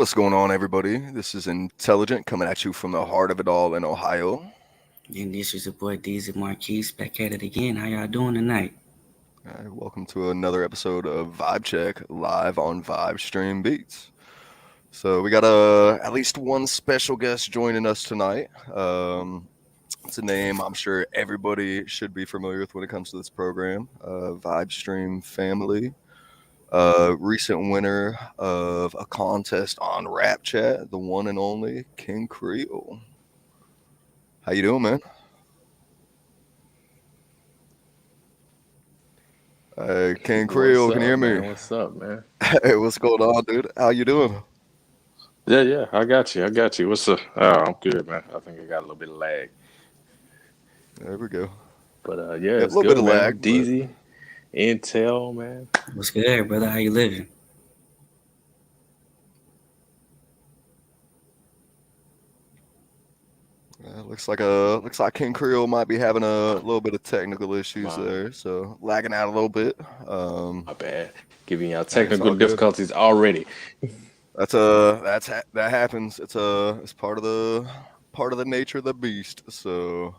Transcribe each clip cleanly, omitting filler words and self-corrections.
What's going on, everybody? This is Intelligent coming at you from the heart of it all in Ohio. And this is your boy Deezy Marquise back at it again. How y'all doing tonight? Welcome to another episode of Vibe Check live on Vibe Stream Beats. So we got at least one special guest joining us tonight. It's a name I'm sure everybody should be familiar with when it comes to this program. Vibe Stream family. Recent winner of a contest on Rap Chat, the one and only King Creole. How you doing, man? King Creole, What's can you hear up, me? man? What's up, man? Hey, what's going on, dude? How you doing? Yeah, I got you. I got you. What's up? Oh, I'm good, man. I think I got a little bit of lag, There we go. but Yeah, a yeah, it's little bit good, of man. lag, but DZ, Intel, man. What's good, brother? How you living? looks like King Creole might be having a little bit of technical issues My, there, so lagging out a little bit. Um, my bad. Giving y'all hey, it's technical all good. difficulties already. That happens. It's part of the nature of the beast. So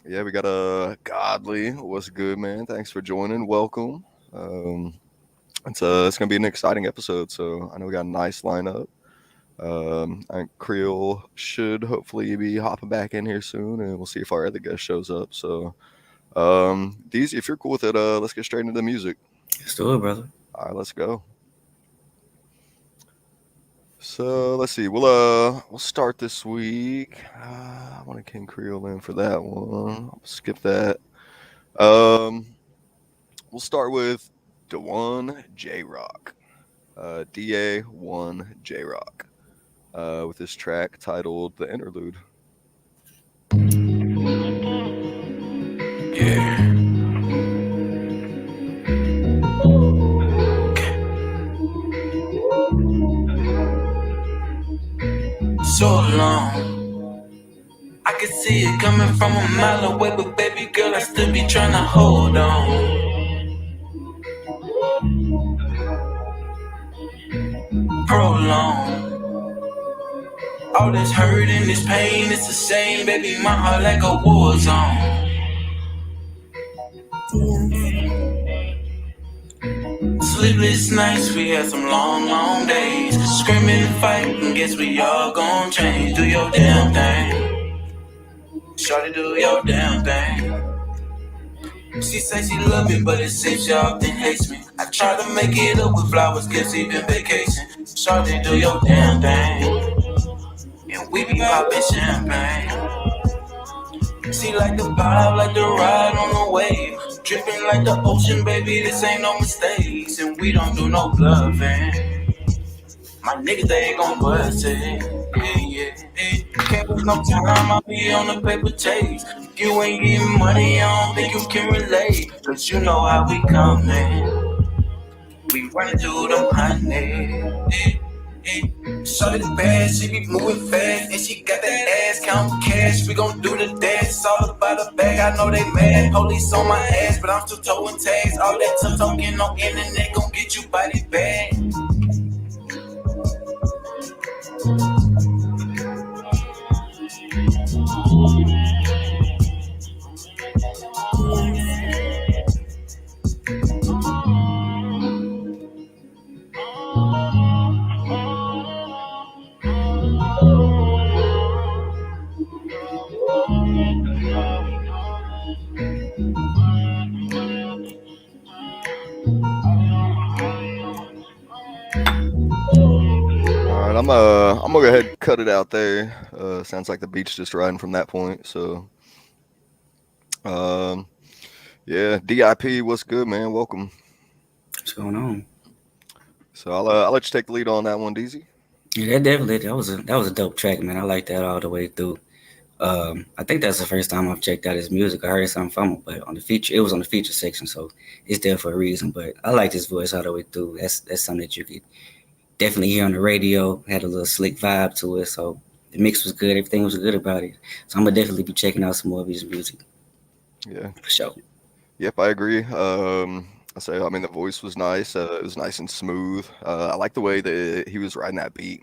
yeah, we got a Godly. What's good, man? Thanks for joining. Welcome. Um, it's gonna be an exciting episode. So I know we got a nice lineup. I think Creole should hopefully be hopping back in here soon, and we'll see if our other guest shows up. So, Deezy, if you're cool with it, let's get straight into the music. Let's do it, brother. All right, let's go. So let's see. We'll start this week. I wanted King Creole in for that one. I'll skip that. Um, we'll start with DaJuan J Rock. DA1 J Rock. With this track titled "The Interlude." Yeah. So long. I can see it coming from a mile away, but baby girl, I still be trying to hold on. Prolong. All this hurt and this pain, it's the same, baby. My heart like a war zone. Sleepless nights, we had some long, long days. Screaming and fighting, guess we all gon' change. Do your damn thing. Shorty, do your damn thing. She say she love me, but it seems she often hates me. I try to make it up with flowers, gifts, even vacation. Shorty, do your damn thing. And we be poppin' champagne. She like the vibe, like the ride on the wave. Dripping like the ocean, baby, this ain't no mistakes. And we don't do no bluffing. My niggas, they gon' bust it. Yeah. Can't waste no time, I'll be on the paper chase. If you ain't getting money, I don't think you can relate. Cause you know how we comin'. We running through them honey. Shorty bad, she be moving fast, and she got that ass, count cash. We gon' do the dance, it's all about the bag. I know they mad, police on my ass, but I'm still towing tags. All that tough talking on internet gon' get you body bag. All right, I'm gonna go ahead and cut it out there. Sounds like the beat's just riding from that point. So, um, yeah, DIP, what's good, man? Welcome. What's going on? So I'll let you take the lead on that one, DZ. Yeah, that was a dope track, man. I like that all the way through. I think that's the first time I've checked out his music. I heard something from him, but on the feature, it was on the feature section, so it's there for a reason. But I like his voice all the way through. That's something that you could definitely hear on the radio. Had a little slick vibe to it, so the mix was good. Everything was good about it. So I'm gonna definitely be checking out some more of his music Yeah. for sure. Yep, I agree. So I mean, the voice was nice. It was nice and smooth. I like the way that he was riding that beat.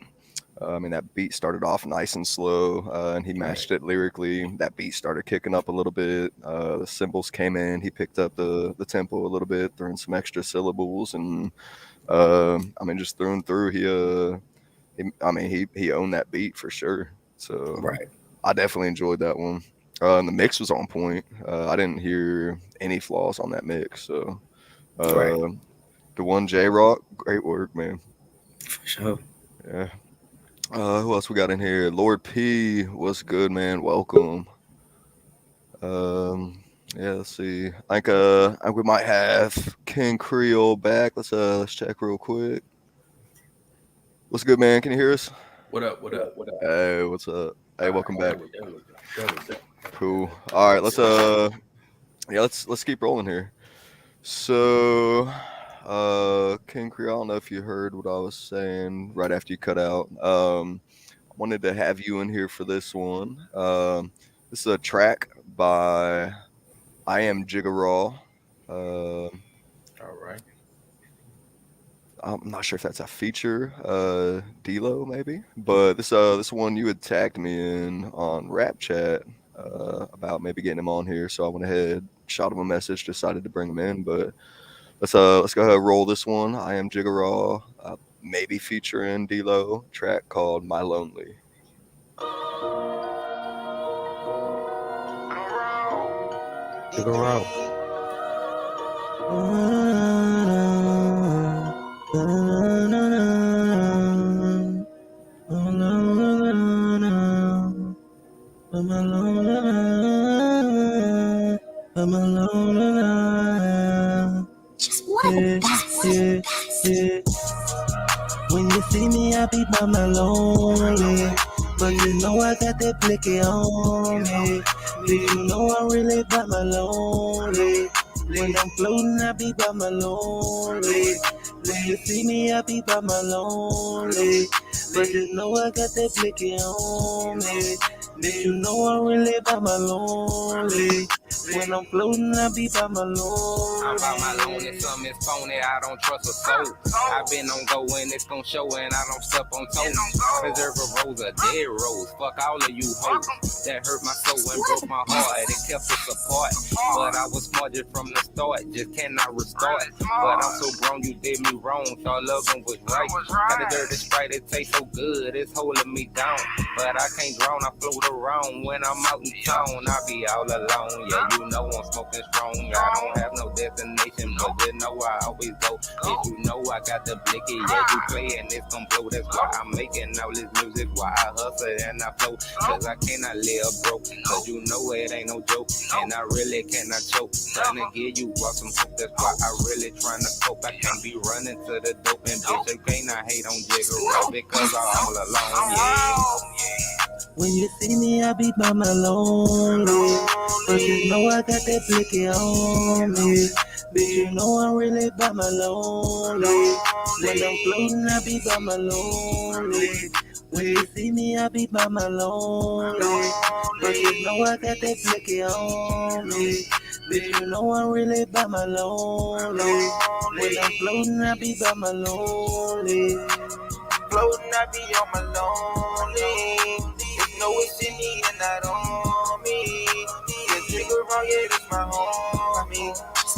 I mean, that beat started off nice and slow, and he matched it lyrically. That beat started kicking up a little bit. The cymbals came in. He picked up the tempo a little bit, throwing some extra syllables, and I mean, just through and through, he owned that beat for sure. So Right. I definitely enjoyed that one. And the mix was on point. I didn't hear any flaws on that mix. So Right. the one J Rock, great work, man. For sure. Yeah. Who else we got in here? Lord P, what's good, man? Welcome. Yeah, let's see. I think we might have King Creole back. Let's check real quick. What's good, man? Can you hear us? What up? What up? What up? Hey, what's up? Hey, welcome back. There we go. Cool. All right, let's keep rolling here. So, King Creole, I don't know if you heard what I was saying right after you cut out. I wanted to have you in here for this one. This is a track by I Am Jigga Raw. All right. I'm not sure if that's a feature, D-Lo maybe, but this one you had tagged me in on Rap Chat about maybe getting him on here, so I went ahead, shot him a message, decided to bring him in. But let's go ahead and roll this one. I Am Jigga Raw, maybe featuring D-Lo, track called My Lonely. Jigga Raw. Just what a bastard. When you see me, I be by my lonely. But you know I got that blicky on me. Do you know I really by my lonely? When I'm floating, I be by my lonely. When you see me, I be by my lonely. But you know I got that blicky on me. Do you know I really by my lonely? When I'm floating, I be by my lonely. I'm by my lonely, some is phony, I don't trust a soul. I've been on go and it's gon' show and I don't step on toes. Preserve a rose, a dead rose, fuck all of you hoes. That hurt my soul and broke my heart, it kept us apart. But I was smart just from the start, just cannot restart. But I'm so grown, you did me wrong, thought loving was right. Got a dirty Sprite, it tastes so good, it's holding me down. But I can't drown, I float around when I'm out in town. I be all alone, yeah, you know I'm smoking strong. I don't have no destination, but you know I always go. If you know I got the blicky, yeah, you play and it's gon' blow. That's why I'm making all this music, why I hustle and I flow. Cause I cannot live broke, cause you know it ain't no joke. And I really cannot choke, trying to give you all some hope. That's why I really trying to cope. I can't be running to the dope and bitch, you cannot hate on Jigga Raw because I'm all alone, yeah. When you see me, I be by my lonely. But you know I got that blicky on me. But you know I'm really by my lonely. When I'm floating, I be by my lonely. When you see me, I be by my lonely. But you know I got that blicky on me. But you know I'm really by my lonely. When I'm floating, I be by my lonely. Floating, I be on my lonely. Know it's in me and not on me. Yeah, Jigga Raw, yeah, that's my homie. This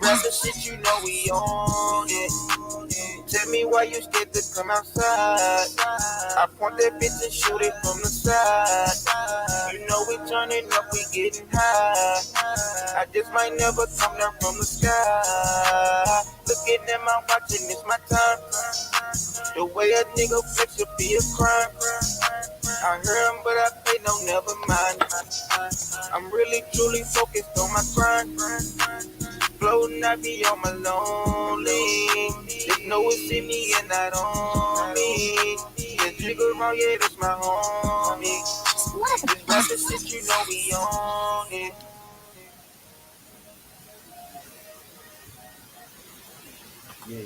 rapper shit, you know we on it. Tell me why you scared to come outside. I point that bitch and shoot it from the side. You know we turning up, we getting high. I just might never come down from the sky. Look at them, I'm watching, it's my time. The way a nigga flex should be a crime. I heard him, but I pay no, never mind. I'm really truly focused on my grind. Floating, I be on my lonely. They know it's in me and not on me. Yeah, Jigga Raw, yeah, that's my homie. This rapper shit, you know we on it. Yeah.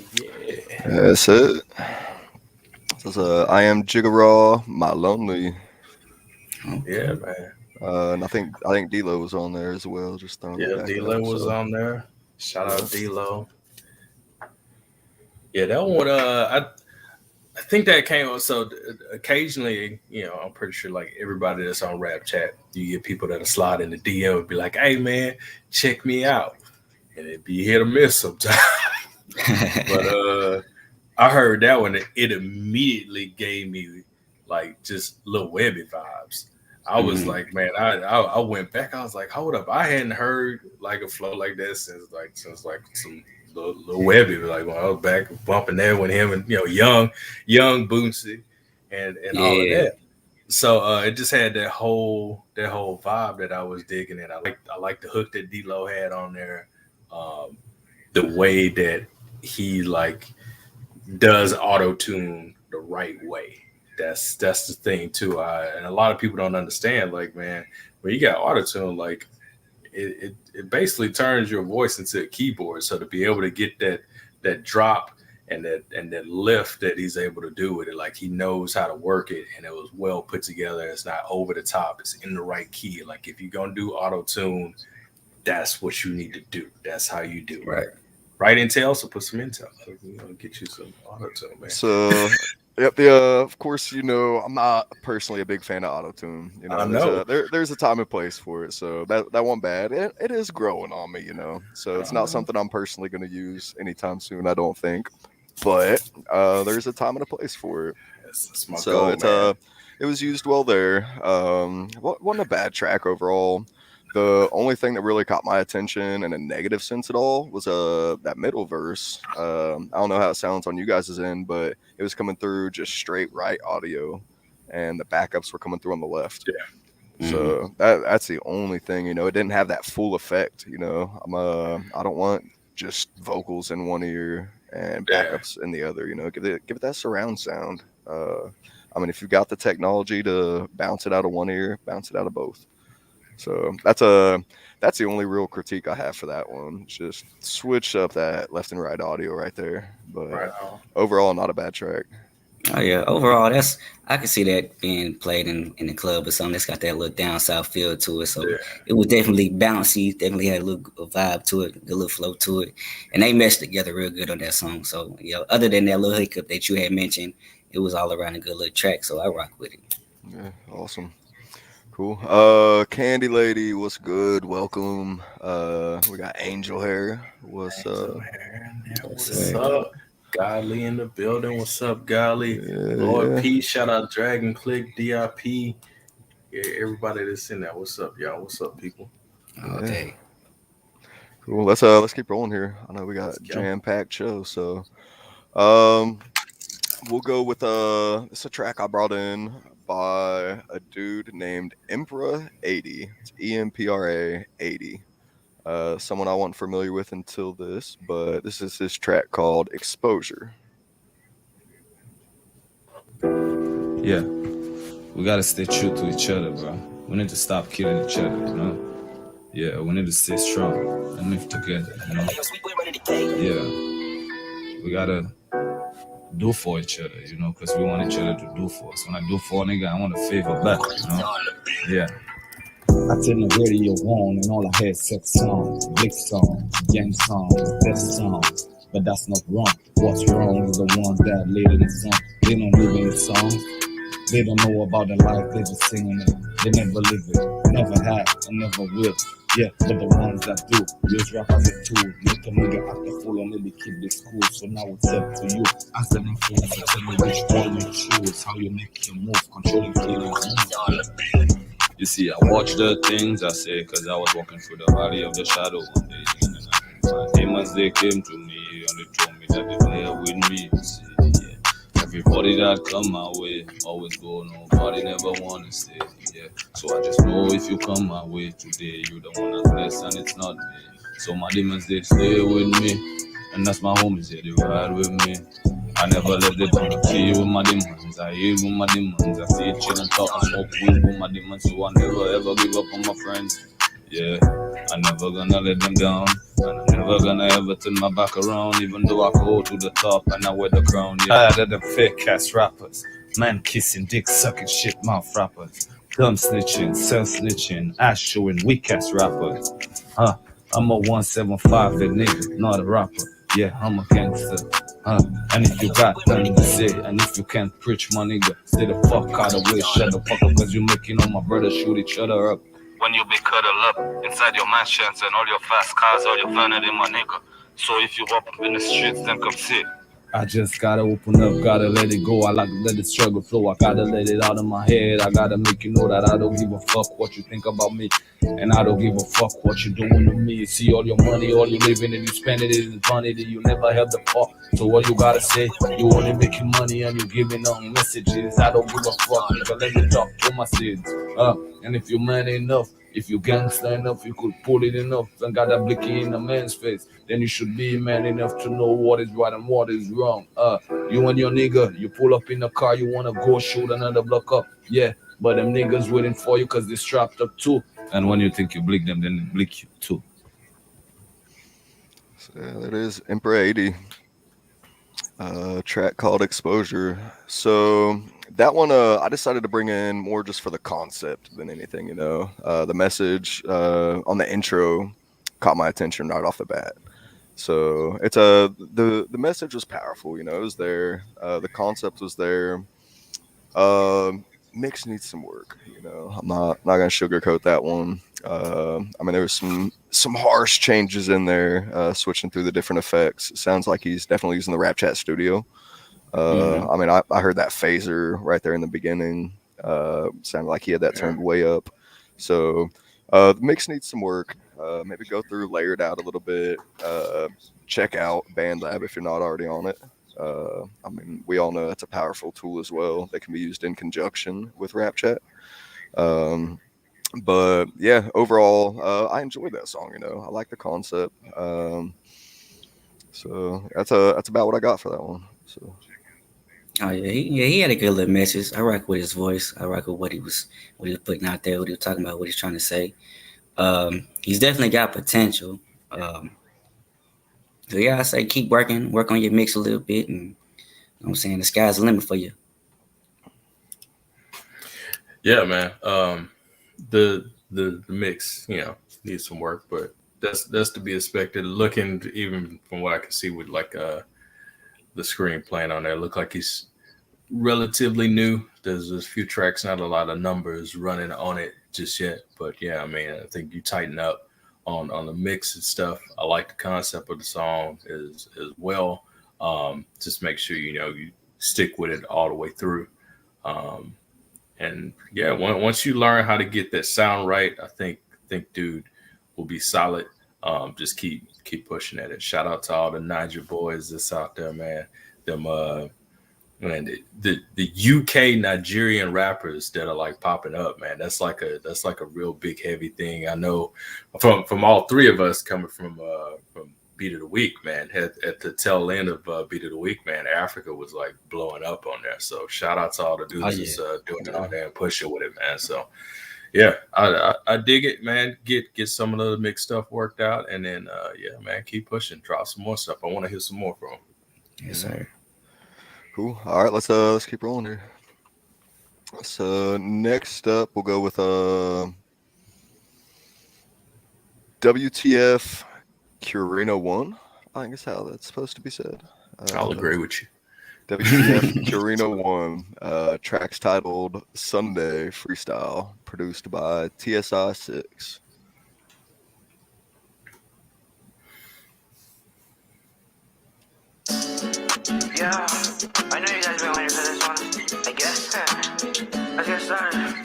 That's it. This is I Am Jigga Raw, My Lonely. Yeah, man. And I think D-Lo was on there as well. Just throwing it Yeah, back D-Lo up, was so. on there. Shout out D-Lo. Yeah, that one. I think that came. So occasionally, I'm pretty sure like everybody that's on Rap Chat, you get people that'll slide in the DM and be like, "Hey man, check me out," and it'd be hit or miss sometimes. But I heard that one. It immediately gave me like just Lil Webby vibes. I was like, man, I went back. I was like, hold up, I hadn't heard like a flow like that since like some Lil Webby. Like when I was back bumping there with him and young Bootsy and all of that. So it just had that whole vibe that I was digging, and I like the hook that D-Lo had on there. The way that he like does auto tune the right way. That's the thing too. And a lot of people don't understand. Like, man, when you got auto tune, like it basically turns your voice into a keyboard. So to be able to get that drop and that lift that he's able to do with it, like he knows how to work it, and it was well put together. It's not over the top. It's in the right key. Like if you're gonna do auto tune, that's what you need to do. That's how you do it. Right intel, so put some intel. Get you some auto tune, man. So, yep. Of course, I'm not personally a big fan of auto tune. I know. There's a time and place for it. So that one bad. It is growing on me. So it's not something I'm personally going to use anytime soon. I don't think. But there's a time and a place for it. That's my so goal, it's man. It was used well there. Wasn't a bad track overall. The only thing that really caught my attention in a negative sense at all was that middle verse. I don't know how it sounds on you guys' end, but it was coming through just straight right audio, and the backups were coming through on the left. Yeah. So that's the only thing. It didn't have that full effect. I don't want just vocals in one ear and backups in the other. Give it that surround sound. If you've got the technology to bounce it out of one ear, bounce it out of both. So that's the only real critique I have for that one. Just switch up that left and right audio right there. But overall, not a bad track. Oh yeah, overall, I can see that being played in the club or something that's got that little down south feel to it. So it was definitely bouncy, definitely had a little vibe to it, a little flow to it, and they meshed together real good on that song. So other than that little hiccup that you had mentioned, it was all around a good little track. So I rock with it. Yeah, awesome. Cool. Candy Lady, what's good? Welcome. We got Angel Hair. What's up? What's up? Godly in the building. What's up, Godly? Lord P, shout out Dragon Click, DIP. Yeah, everybody that's in there. What's up, y'all? What's up, people? Okay. Cool. Let's keep rolling here. I know we got a jam-packed show, so we'll go with it's a track I brought in by a dude named Empra 80. It's EMPRA 80. Someone I wasn't familiar with until this, but this is his track called Exposure. Yeah, we gotta stay true to each other, bro. We need to stop killing each other, Yeah, we need to stay strong and live together, Yeah, we gotta do for each other, because we want each other to do for us. When I do for a nigga, I want a favor back, Yeah. I turned the radio on and all I heard sex songs, big songs, gang songs, death songs. But that's not wrong. What's wrong is the ones that laid in the song. They don't live in the songs. They don't know about the life, they just singing it. They never live it, never have, and never will. Yeah, but the ones that do, use rap as a tool. Make a nigga act a fool and maybe keep this cool. So now it's up to you. As an influencer, tell me which one you choose. How you make your move, controlling feelings. You see, I watch the things I say, cause I was walking through the valley of the shadow one day. My demons, they came to me, and they told me that they were here with me. See, yeah. Everybody that come my way, always go, nobody never wanna stay. Yeah. So I just know if you come my way today, you're the one that's blessed and it's not me. So my demons, they stay with me, and that's my homies, yeah, they ride with me. I never let them kill with my demons. I eat with my demons. I see it chill and talk and smoke weed with my demons. So I never ever give up on my friends. Yeah, I'm never gonna let them down. And I'm never gonna ever turn my back around. Even though I go to the top and I wear the crown. Yeah, they're the fake ass rappers. Man kissing, dick sucking, shit mouth rappers. Dumb snitching, self snitching, ass showing, weak ass rappers. I'm a 175 that nigga, not a rapper. Yeah, I'm a gangster. And if you got nothing to say, and if you can't preach, my nigga, stay the fuck out of the way. Shut the fuck up, cause you making all my brothers shoot each other up. When you be cuddled up inside your mansions and all your fast cars, all your vanity, my nigga. So if you up in the streets, then come sit. I just gotta open up, gotta let it go. I like to let the struggle flow. I gotta let it out of my head. I gotta make you know that I don't give a fuck what you think about me, and I don't give a fuck what you doing to me. See all your money, all you living, and you spending it in vanity. You never have the fuck. So what you gotta say? You only making money and you giving them messages. I don't give a fuck. Nigga, let me talk to my sins. And if you man enough, if you gangster enough, you could pull it enough and got that blicky in a man's face, then you should be man enough to know what is right and what is wrong. You and your nigga, you pull up in the car, you wanna go shoot another block up. Yeah, but them niggas waiting for you cause they strapped up too. And when you think you blick them, then they blick you too. So yeah, that is Emperor 80. Track called Exposure. So that one, I decided to bring in more just for the concept than anything, you know. The message on the intro caught my attention right off the bat. So it's the message was powerful, you know. It was there. The concept was there. Mix needs some work, you know. I'm not gonna sugarcoat that one. I mean, there was some harsh changes in there, switching through the different effects. It sounds like he's definitely using the Rap Chat studio. I mean, I heard that phaser right there in the beginning. Sounded like he had that turned way up. So the mix needs some work. Maybe go through, layer it out a little bit. Check out BandLab if you're not already on it. I mean, we all know that's a powerful tool as well that can be used in conjunction with Rap Chat. But yeah, overall, I enjoyed that song. You know, I like the concept. So that's about what I got for that one. So. Oh yeah, he had a good little message. I rock with his voice. I rock with what he was putting out there, what he was talking about, what he's trying to say. He's definitely got potential. So yeah, I say keep work on your mix a little bit, and you know what I'm saying, the sky's the limit for you. Yeah, man. The mix, you know, needs some work, but that's to be expected. Looking even from what I can see with like the screen playing on there, look like he's relatively new. There's a few tracks, not a lot of numbers running on it just yet, but yeah, I mean, I think you tighten up on the mix and stuff. I like the concept of the song as well. Just make sure you stick with it all the way through. And yeah, once you learn how to get that sound right, I think dude will be solid. Just keep pushing at it. Shout out to all the Niger boys that's out there, man. Them man, the UK Nigerian rappers that are like popping up, man. That's like a real big heavy thing. I know from all three of us coming from Beat of the Week, man. At the tail end of Beat of the Week, man, Africa was like blowing up on there. So shout out to all the dudes that's doing it on there and pushing with it, man. So yeah, I dig it, man. Get some of the mixed stuff worked out, and then yeah, man, keep pushing. Drop some more stuff. I want to hear some more from him. Yes, sir. Cool. All right, let's keep rolling here. So next up, we'll go with WTF Curino 1. I think is how that's supposed to be said. I'll agree with you. WTF Curino 1. Tracks titled Sunday Freestyle, produced by TSI 6. Yeah, I know you guys been waiting for this one. I guess. Let's get started.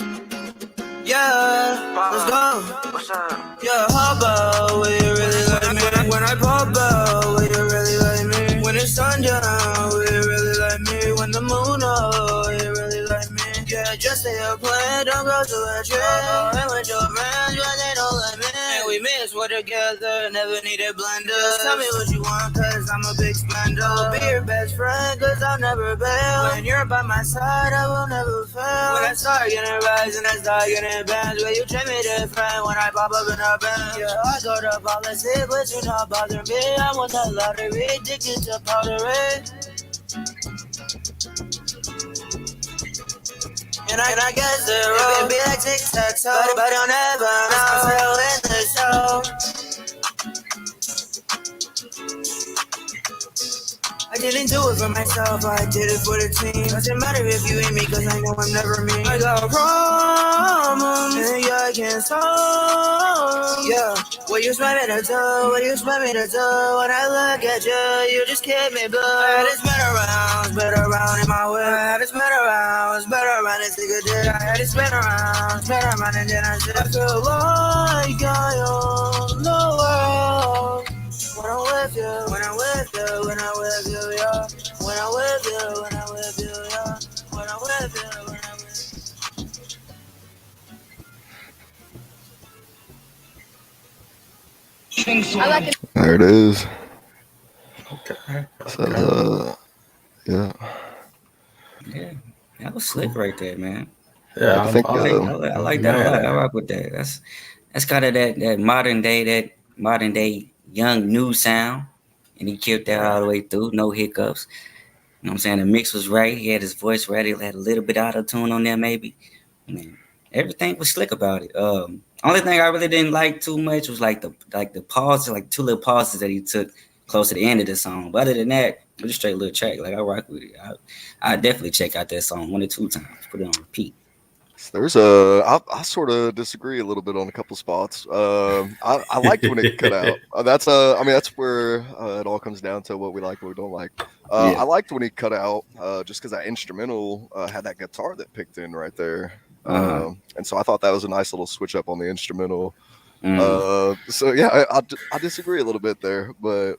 Yeah, let's go. What's up? Yeah, how about will you really like me? When I pop out, will you really like me? When it's sundown, will you really like me? When the moon out, will you really like me? Yeah, just stay up playing, don't go to a trip. And with your friends, but they don't let me. And we miss we're together, never needed blenders. Tell me what you want, cause I'm a big spender. I'll be your best friend, cause I'll never bail. When you're by my side, I will never fail. When I start getting rise and I start getting bands, will you treat me different when I pop up in a band? Yeah, I go to policy, but you not bother me. I want that lottery, addicted to powdery. And I guess the road be like tic-tac-toe, but I'll never know in the show. I didn't do it for myself, I did it for the team. Doesn't matter if you hate me, cause I know I'm never me. I got problems, and yeah, I can't solve. Yeah, what you expect me to do? What you expect me to do? When I look at you just keep me blue. I had to spin around in my way. I had to spin around and take a dick. I had to spin around, and then I said, I feel like I own the world. When I'm with you, when I'm with you, when I'm with you, yeah. When I'm with you, when I'm with you, yeah. When I'm with you, when I'm with you. I like it. There it is. Okay. So, yeah. Yeah, that was slick right there, man. Yeah, I think I like that. man. I rock with that. That's kind of that modern day young new sound, and he killed that all the way through, no hiccups. You know what I'm saying? The mix was right. He had his voice ready. He had a little bit out of tune on there, maybe. I mean, everything was slick about it. Only thing I really didn't like too much was like the pauses, like 2 little pauses that he took close to the end of the song. But other than that, it was a straight little track. Like I rock with it. I definitely check out that song 1 or 2 times. Put it on repeat. There's I sort of disagree a little bit on a couple spots. I liked when it cut out. That's I mean that's where it all comes down to what we like, what we don't like. I liked when he cut out just because that instrumental had that guitar that picked in right there, and so I thought that was a nice little switch up on the instrumental. So yeah, I disagree a little bit there, but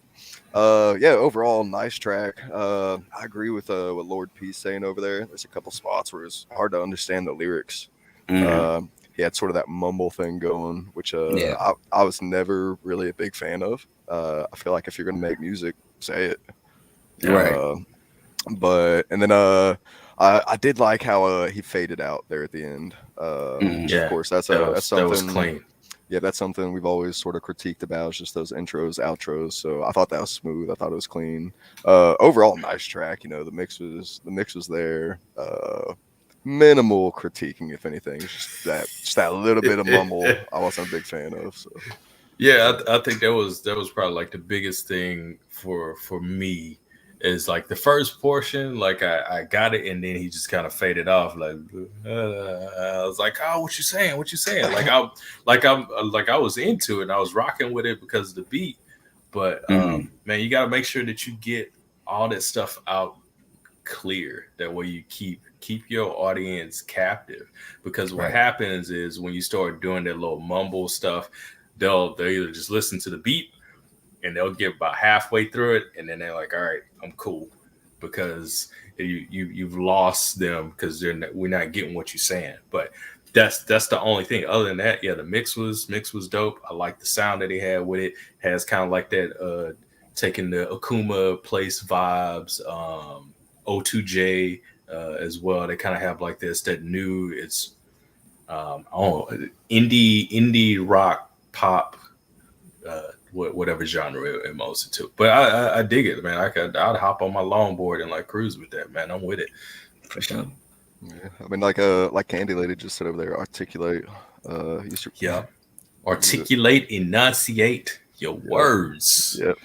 yeah, overall nice track. I agree with what Lord P's saying over there. There's a couple spots where it's hard to understand the lyrics. He had sort of that mumble thing going, which I was never really a big fan of. I feel like if you're gonna make music, say it. Right. But and then I did like how he faded out there at the end. Of course, that's something that was clean. Yeah, that's something we've always sort of critiqued about, is just those intros, outros. So I thought that was smooth. I thought it was clean. Overall, nice track. You know, the mix was there. Minimal critiquing, if anything. Just that little bit of mumble I wasn't a big fan of. So yeah, I think that was probably like the biggest thing for me. Is like the first portion, like I got it, and then he just kind of faded off. Like I was like, "Oh, what you saying? What you saying?" Like I was into it, and I was rocking with it because of the beat. But man, you got to make sure that you get all that stuff out clear. That way, you keep your audience captive. Because what happens is when you start doing that little mumble stuff, they'll either just listen to the beat, and they'll get about halfway through it, and then they're like, "All right, I'm cool," because you've lost them because we're not getting what you're saying. But that's the only thing. Other than that, yeah, the mix was dope. I like the sound that he had with it. Has kind of like that taking the Akuma Place vibes, O2J as well. They kind of have like that new. It's indie rock pop. Whatever genre it most into, but I dig it, man. I'd hop on my longboard and like cruise with that, man. I'm with it for sure. Yeah, I mean, like Candy Lady just said over there, articulate. Articulate, enunciate your words. Yep.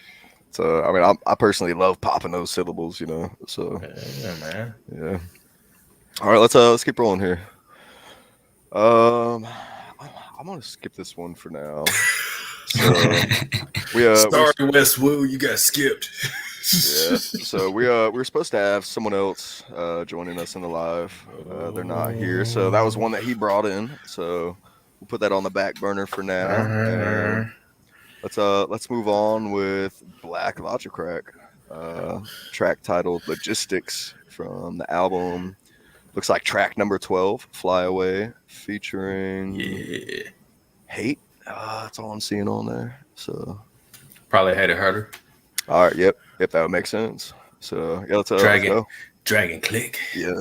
So I mean, I personally love popping those syllables, you know. So yeah, man. Yeah. All right, let's keep rolling here. I'm gonna skip this one for now. So sorry, Westwood, you got skipped. Yeah. So we're supposed to have someone else joining us in the live. They're not here, so that was one that he brought in. So we'll put that on the back burner for now. Let's move on with Black Logic Crack, track titled "Logistics" from the album. Looks like track number 12, "Fly Away," featuring Hate. That's all I'm seeing on there. So probably Hater Herder. All right. Yep. That would make sense. So yeah, let's go. Dragon Click. Yep.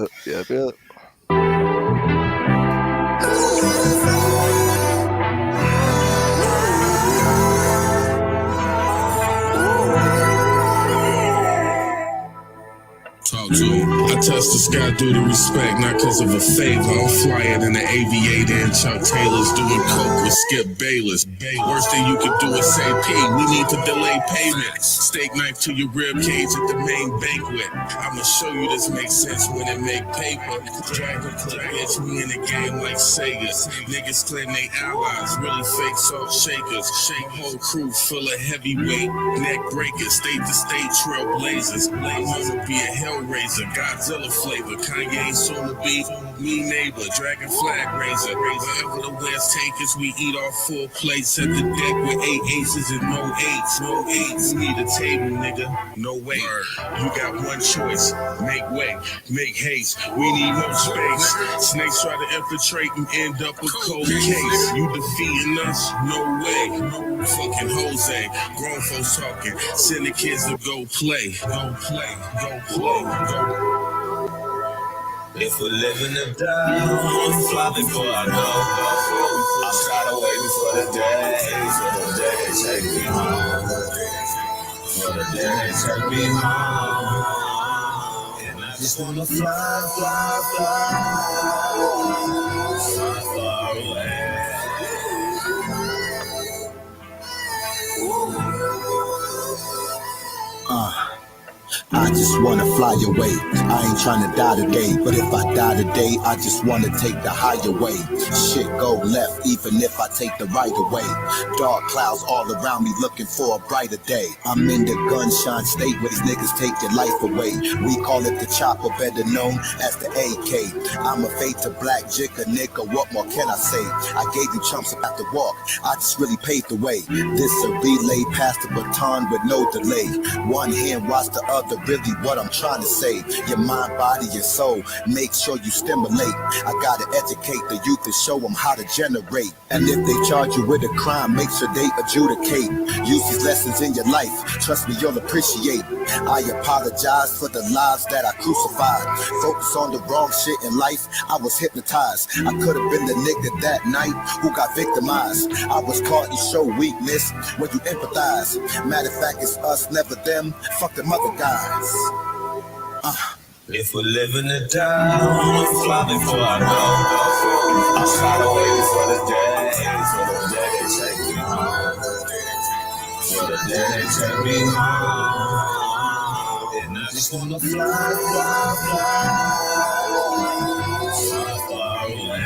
Talk to me. I touch the sky due to respect, not cause of a favor. I'm flyer than an aviator and Chuck Taylor's doing coke with Skip Bayless. Worst thing you can do is say, P, we need to delay payment. Steak knife to your rib cage at the main banquet. I'ma show you this makes sense when it make paper. Dragon clip, bitch, we in the game like Sega. Niggas claim they allies, really fake salt shakers. Shake whole crew full of heavyweight neck breakers. State to state trailblazers. I'ma be a hellraiser, Godzilla flavor. Kanye soon to be me neighbor, dragon flag raiser. Wherever the West take us, we eat off full plates at the deck with 8 aces and no eights. No eights, need a table, nigga. No way. You got one choice. Make way, make haste. We need no space. Snakes try to infiltrate and end up a cold case. You defeating us? No way. Fucking Jose. Grown folks talking. Send the kids to go play. Go play. Go play. Go. If we're living or die, I'm fly before I go. I'm trying to wait before the day take me home. For the day take me home. And I just wanna fly, fly, fly, fly far away. I just wanna fly away. I ain't tryna die today, but if I die today, I just wanna take the higher way. Shit go left, even if I take the right away. Dark clouds all around me looking for a brighter day. I'm in the gunshine state where these niggas take your life away. We call it the chopper, better known as the AK. I'm a fade to black jigger, nigga, what more can I say? I gave you chumps about to walk, I just really paved the way. This a relay, past the baton with no delay. One hand watch the other, really what I'm trying to say. Your mind, body, and soul, make sure you stimulate. I gotta educate the youth and show them how to generate. And if they charge you with a crime, make sure they adjudicate. Use these lessons in your life, trust me, you'll appreciate. I apologize for the lives that I crucified. Focus on the wrong shit in life, I was hypnotized. I could have been the nigga that night who got victimized. I was caught and show weakness when you empathize. Matter of fact, it's us, never them. Fuck them other guys. If we're living or die, I'm fly before I go. I'm trying to wait for the day take me home. For the day take me home. And I just wanna fly, fly, fly, fly far away.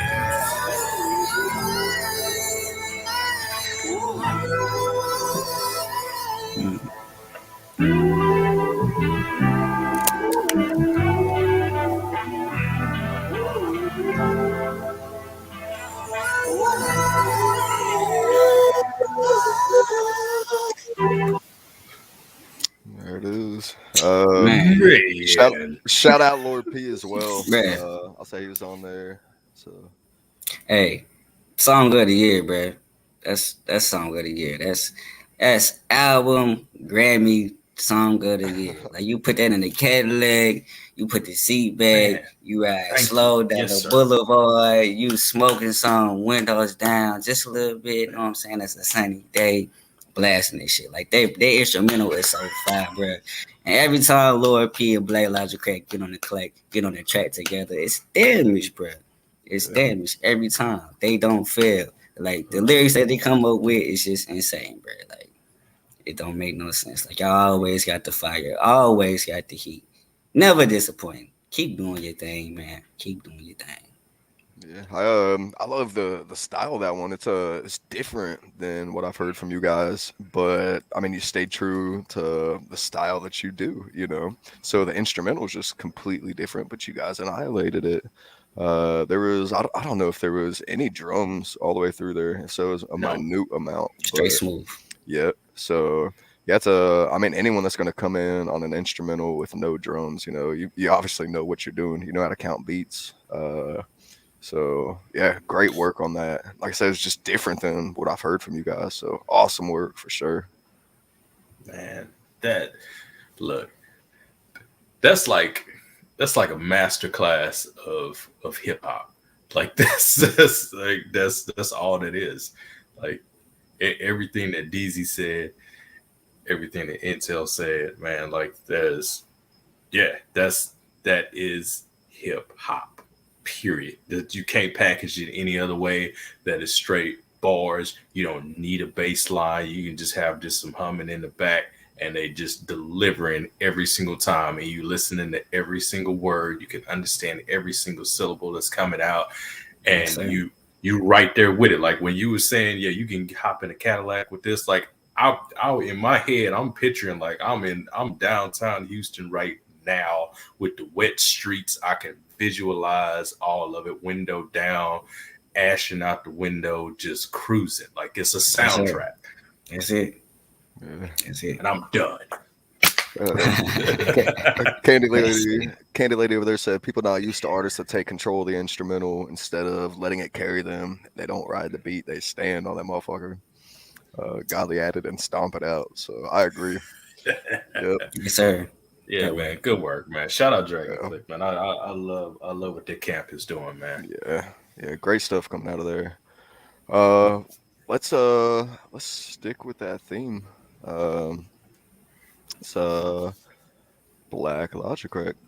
There it is. Man. Shout out Lord P as well. Man. I'll say he was on there. So Hey, song of the year, bro. That's song of the year. That's album Grammy song of the year. Like you put that in the Cadillac, you put the seat back, you ride slow down the boulevard, you smoking some windows down just a little bit. You know what I'm saying? It's a sunny day, blasting this shit. Like they instrumental is so fire, bro. And every time Lord P and Blake Logic Crack get on the track together, it's damaged, bro. It's damaged every time. They don't fail. Like the lyrics that they come up with is just insane, bro. Like it don't make no sense. Like y'all always got the fire, always got the heat. Never disappoint. Keep doing your thing, man. Keep doing your thing. yeah, I love the style of that one. It's different than what I've heard from you guys, but I mean you stayed true to the style that you do, you know. So the instrumental is just completely different, but you guys annihilated it. There was I don't know if there was any drums all the way through there, so it was a minute amount. Straight smooth. Yeah, so yeah, I mean anyone that's going to come in on an instrumental with no drums, you know, you obviously know what you're doing. You know how to count beats. So yeah, great work on that. Like I said, it's just different than what I've heard from you guys. So awesome work for sure. Man, that's like a master class of hip hop. Like that's all that is. Like everything that DZ said, everything that Intel said, man, like that's that is hip hop, period. That you can't package it any other way. That is straight bars. You don't need a bass line. You can just have just some humming in the back, and they just delivering every single time. And you listening to every single word. You can understand every single syllable that's coming out, and you right there with it. Like when you were saying, yeah, you can hop in a Cadillac with this. Like I in my head, I'm picturing like I'm downtown Houston right now with the wet streets. I can visualize all of it, window down, ashing out the window, just cruising. Like it's a soundtrack. That's it. That's it. And I'm done. Candy Lady over there said people not used to artists that take control of the instrumental instead of letting it carry them. They don't ride the beat, they stand on that motherfucker. Godly added and stomp it out. So I agree. Yep. Yes, sir. Yeah, man. Good work, man. Shout out Dragon Click, man. I love what Dick Camp is doing, man. Yeah, great stuff coming out of there. Let's stick with that theme. It's Black Logic, correct?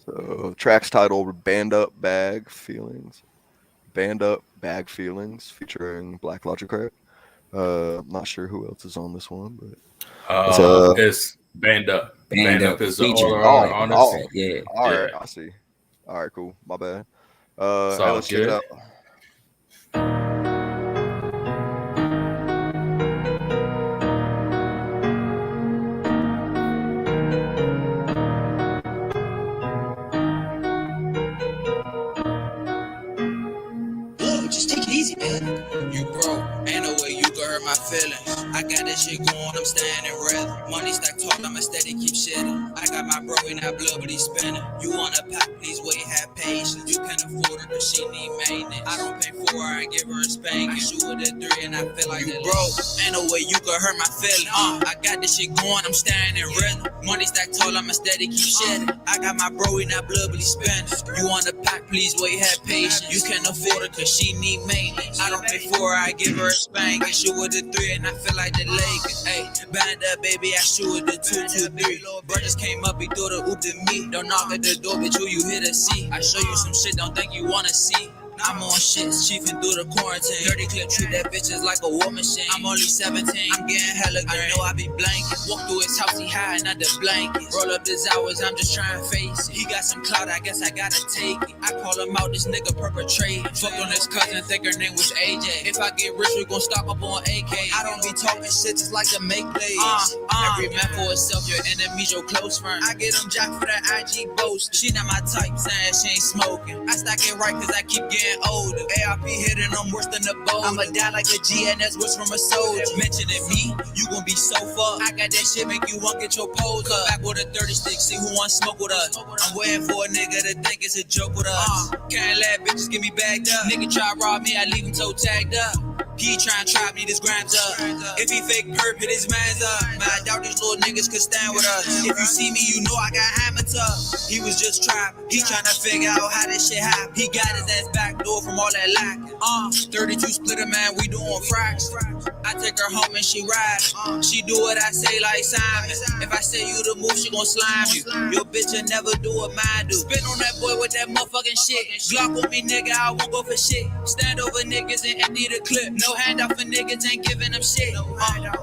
So track's titled "Band Up Bag Feelings," featuring Black Logic, correct? I'm not sure who else is on this one, but it's Band Up. Band Up is featuring on Oh, yeah. All right, I see. All right, cool. My bad. all Let's check it good. out. Just take it easy, man. You broke, ain't no way you can hurt my feelings. I got that shit going, I'm standing ready. Money stack tall, I'ma steady keep shitting. I got my bro in that blood, but he's spinning. You wanna pack, please wait, have patience. You can't afford her, cause she need maintenance. I don't pay for her, I give her a spanking. I shoot with a 3 and I feel like you broke, ain't no way you can hurt my feelings. I got this shit going, I'm standing ready. Money stack tall, I'ma steady keep shitting. I got my bro in that blood, but he's spinning. You wanna pack, please wait, have patience. You can't afford her, cause she need maintenance. I don't pay for her, I give her a spank. I shoot with the 3 and I feel like the Lakers. Hey, band up, baby, I shoot with the 2-2-3. Brothers came up, he threw the oop to me. Don't knock at the door, bitch, who you here to see? I show you some shit, don't think you wanna see. I'm on shit, chiefing through the quarantine. Dirty clip, treat that bitch as like a war machine. I'm only 17, I'm getting hella green. I know I be blanking. Walk through his house, he hiding under blankets. Roll up his hours, I'm just trying to face it. He got some clout, I guess I gotta take it. I call him out, this nigga perpetrating. Fuck on his cousin, think her name was AJ. If I get rich, we gon' stock up on AK. I don't be talking shit just like to make plays. Every man for himself, your enemies, your close friend. I get them jack for that IG boast. She not my type, saying she ain't smoking. I stack it right cause I keep getting older. ARP hitting them worse than the bowl. I'ma die like a GNS wish from a soldier. Mentioning me, you gon' be so fucked. I got that shit make you want get your pose up. Back with a 30 stick, see who want smoke with us. I'm waiting for a nigga to think it's a joke with us. Can't let bitches get me bagged up. Nigga try to rob me, I leave him toe tagged up. He tryna trap me, this grams up. If he fake perp, hit his mans up. Man, I doubt these little niggas could stand with us. If you see me, you know I got hammer tough. He was just trapping. He tryna figure out how this shit happened. He got his ass back door from all that lacking. 32 splitter, man, we doing fractions. I take her home and she ride. She do what I say like Simon. If I say you to move, she gon' slime you. Your bitch will never do what mine do. Spin on that boy with that motherfucking shit. Glock on me, nigga, I won't go for shit. Stand over niggas and empty the clip. No handout for niggas, ain't giving them shit.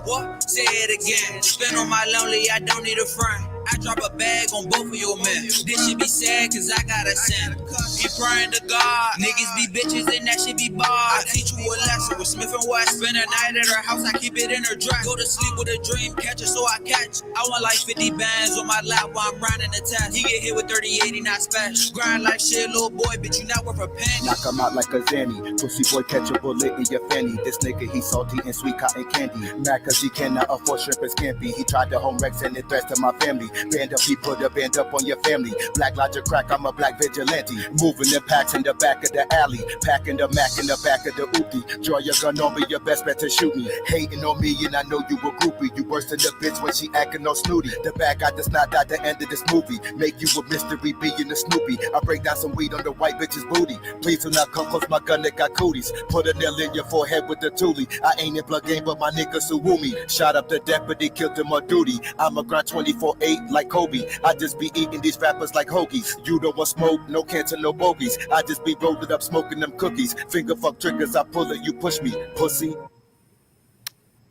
What? Say it again. Spin on my lonely, I don't need a friend. I drop a bag on both of your men. This shit be sad cause I got a sin. He praying to God. Niggas be bitches and that shit be barred. I teach you a lesson with Smith and West. Spend a night at her house, I keep it in her dress. Go to sleep with a dream catcher, so I catch. I want like 50 bands on my lap while I'm riding the test. He get hit with 30-80, not special. Grind like shit, little boy, bitch, you not worth a penny. Knock him out like a Zanny. Pussy boy, catch a bullet in your fanny. This nigga, he salty and sweet cotton candy. Mad cause he cannot afford shrimp and scampi. He tried to home wreck, sending threats to my family. Band up, he put a band up on your family. Black Logic crack, I'm a black vigilante. Moving the packs in the back of the alley. Packing the Mac in the back of the oopie. Draw your gun on me, your best bet to shoot me. Hating on me and I know you a groupie. You worse than the bitch when she acting all snooty. The bad guy does not die at the end of this movie. Make you a mystery, being a Snoopy. I break down some weed on the white bitch's booty. Please do not come close, my gun that got cooties. Put a nail in your forehead with the toolie. I ain't in blood game, but my niggas who woo me. Shot up the deputy, killed him on duty. I'm a grind 24/8. like Kobe. I just be eating these rappers like hoagies. You don't want smoke, no cancer, no bogeys. I just be rolling up, smoking them cookies. Finger fuck triggers, I pull it, you push me, pussy.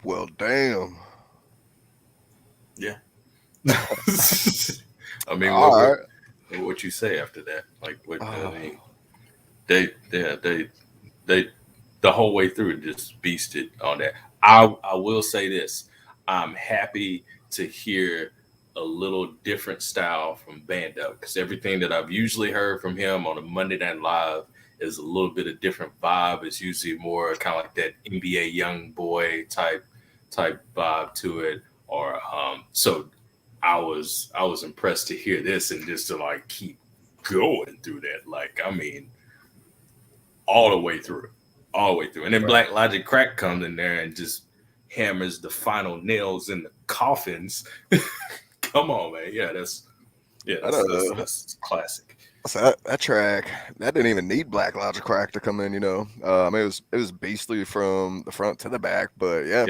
Well, damn. Yeah. I mean, All what you say after that? Like, what? I mean, they, the whole way through just beasted on that. I will say this: I'm happy to hear a little different style from Band Up, because everything that I've usually heard from him on a Monday Night Live is a little bit of different vibe. It's usually more kind of like that NBA young boy type vibe to it. Or so I was impressed to hear this and just to like keep going through that. Like, I mean, all the way through. And then Black Logic Crack comes in there and just hammers the final nails in the coffins. Come on, man. Yeah, that's classic. So that track, that didn't even need Black Logic Crack to come in, you know. I mean, it was beastly from the front to the back, but yeah.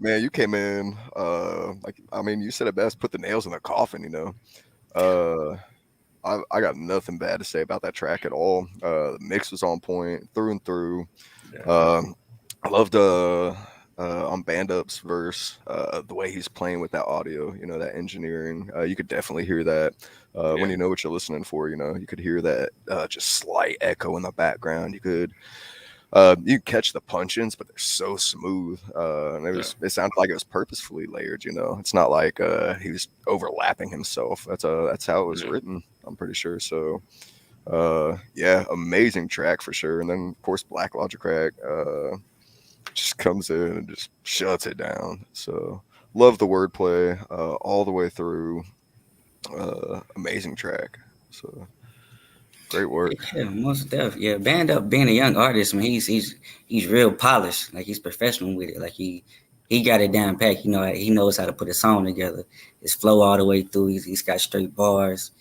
Man, you came in you said it best, put the nails in the coffin, you know. I got nothing bad to say about that track at all. The mix was on point through and through. I loved on Band Up's verse, the way he's playing with that audio, you know, that engineering. You could definitely hear that when you know what you're listening for, you know. You could hear that just slight echo in the background. You could catch the punch-ins, but they're so smooth. And it sounded like it was purposefully layered, you know. It's not like he was overlapping himself. That's how it was written, I'm pretty sure. So amazing track for sure. And then of course Black Logic Crack just comes in and just shuts it down. So love the wordplay all the way through. Amazing track. So great work. Yeah, most definitely. Yeah, Band Up being a young artist, man, he's real polished. Like, he's professional with it. Like, he got it down pat. You know, he knows how to put a song together. His flow all the way through. He's got straight bars.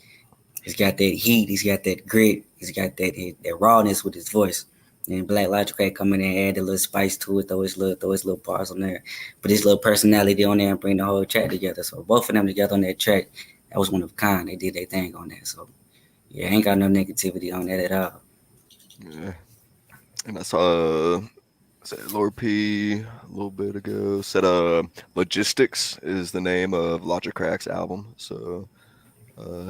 He's got that heat. He's got that grit. He's got that rawness with his voice. And Black Logic Crack come in and add a little spice to it, throw his little bars on there, put his little personality on there and bring the whole track together. So both of them together on that track, that was one of a kind. They did their thing on that. So yeah, I ain't got no negativity on that at all. Yeah. And I saw Lord P a little bit ago said Logistics is the name of Logic Crack's album. So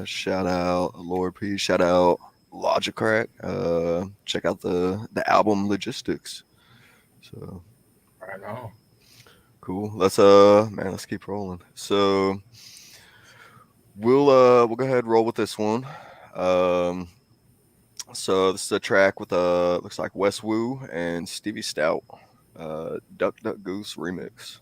shout out Lord P, shout out Logic Crack. Check out the album Logistics. So right on. Cool. Let's keep rolling. So we'll go ahead and roll with this one. So this is a track with looks like Wes Wu and Stevie Stout, Duck Duck Goose remix.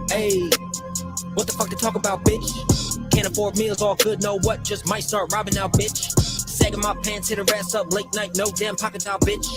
Hey, what the fuck to talk about, bitch? Can't afford meals, all good, know what? Just might start robbing now, bitch. Sagging my pants, hit her ass up late night, no damn pockets out, bitch.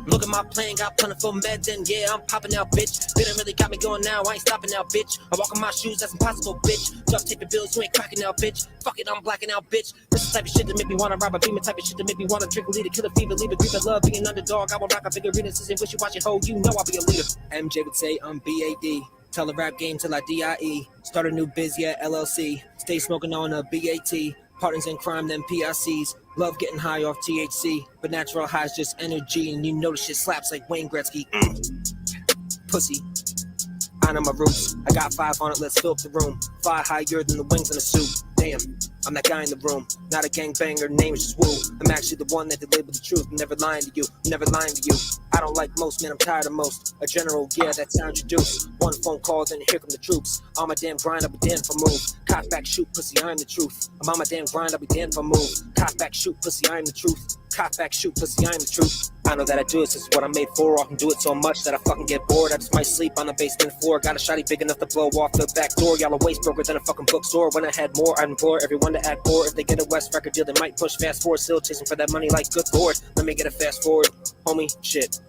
Look at my plan, got plentiful meds, and yeah, I'm popping out, bitch. Didn't really got me going now, I ain't stopping now, bitch. I walk in my shoes, that's impossible, bitch. Duct tape the bills, you ain't cracking out, bitch. Fuck it, I'm blacking out, bitch. This is the type of shit that make me wanna rob a beamer, type of shit that make me wanna drink a leader, kill a fever, leave a grief of love, being an underdog. I will rock a bigger arena, since wish you watch it, ho, you know I'll be a leader. MJ would say I'm BAD. Tell the rap game till I DIE. Start a new biz, yeah, LLC. Stay smoking on a BAT. Partners in crime, then PICs. Love getting high off THC. But natural high's just energy. And you know the shit slaps like Wayne Gretzky. Pussy. I know my roots. I got 500, let's fill up the room. Fly higher than the wings in a suit. Damn, I'm that guy in the room. Not a gangbanger, name is just Woo. I'm actually the one that delivered the truth. I'm never lying to you, I'm never lying to you. I don't like most, man, I'm tired of most. A general, yeah, that's how introduced. One phone call, then here come the troops. On my damn grind, I'll be damned for move. Cock back, shoot, pussy, I'm the truth. I'm on my damn grind, I'll be damned for move. Cock back, shoot, pussy, I'm the truth. Cock back, shoot, pussy, I'm the truth. I know that I do it, this is what I'm made for. I can do it so much that I fucking get bored. I just might sleep on the basement floor. Got a shotty big enough to blow off the back door. Y'all a waste broker than a fucking bookstore. When I had more, I'd implore everyone to add more. If they get a West record deal, they might push fast forward. Still chasing for that money like good lord. Let me get a fast forward, homie, shit.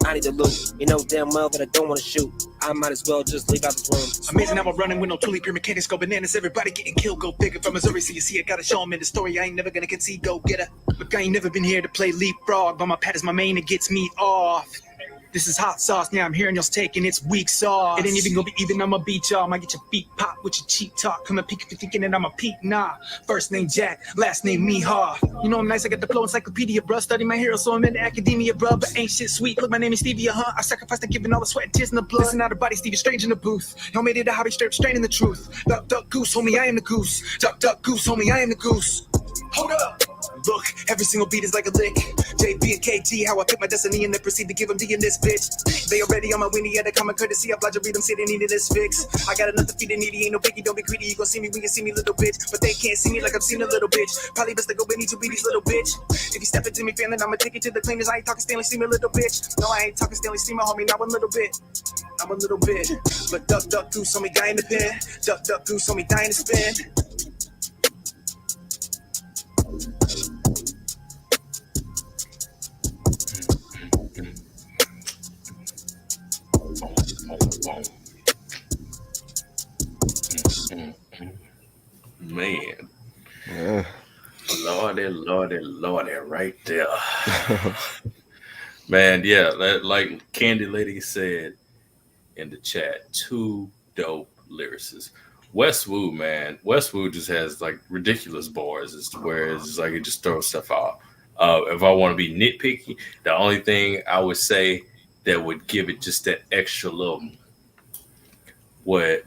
I need to loot. You know damn well that I don't want to shoot. I might as well just leave out this room. Amazing how I'm running with no toolie peer mechanics, go bananas. Everybody getting killed, go figure. From Missouri, so you see, I gotta show them in the story. I ain't never gonna concede, go get her. Look, I ain't never been here to play leapfrog, but my pad is my main, it gets me off. This is hot sauce, now I'm hearing y'all's taking it's weak sauce. It ain't even gonna be even, I'ma beat y'all. Might get your feet popped with your cheap talk. Come and peek if you're thinking that I'm a peak, nah. First name Jack, last name Meehaw. You know I'm nice, I got the flow encyclopedia, bruh. Study my hero, so I'm in the academia, bruh. But ain't shit sweet, look, my name is Stevie, I sacrificed to giving all the sweat and tears and the blood. Listen out, body Stevie Strange in the booth. Y'all made it a hobby, straight up straining the truth. Duck, duck, goose, homie, I am the goose. Duck, duck, goose, homie, I am the goose. Hold up. Look, every single beat is like a lick. JB and KT, how I pick my destiny and then proceed to give them D in this bitch. They already on my winnie, yeah, they common courtesy. I bludgeon read them, say they needed this fix. I got enough to feed the needy, ain't no biggie, don't be greedy. You gon' see me when you see me, little bitch. But they can't see me like I'm seen a little bitch. Probably best to go with me to be these little bitch. If you step into me, feeling, I'ma take you to the cleaners. I ain't talking Stanley Steamer, little bitch. No, I ain't talking Stanley Steamer, homie, not one little bit. I'm a little bit. But duck, duck, goose, homie, guy in the pen. Duck, duck, goose, homie, dying to spin. Man. Yeah. Lordy, right there. Man, yeah, like Candy Lady said in the chat, 2 dope lyricists. Wes Wu, man. Wes Wu just has like ridiculous bars as to where it's like it just throws stuff out. If I want to be nitpicky, the only thing I would say that would give it just that extra little would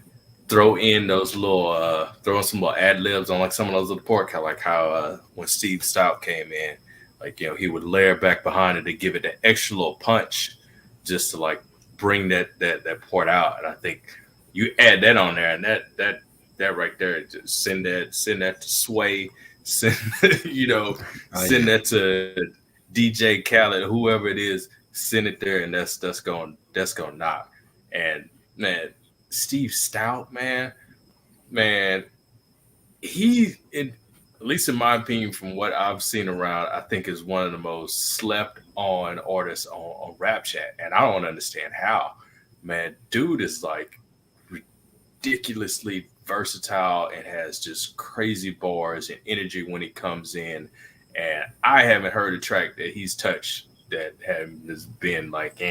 throw in those little throw some little ad libs on like some of those little part, like how when Steve Stout came in, like, you know, he would layer back behind it to give it that extra little punch just to like bring that part out. And I think you add that on there and that right there, just send that to Sway, send send that to DJ Khaled, whoever it is, send it there, and that's going knock. And man, Steve Stout, man, he, at least in my opinion, from what I've seen around, I think is one of the most slept on artists on Rap Chat, and I don't understand how. Man, dude is like ridiculously versatile and has just crazy bars and energy when he comes in. And I haven't heard a track that he's touched that has been like,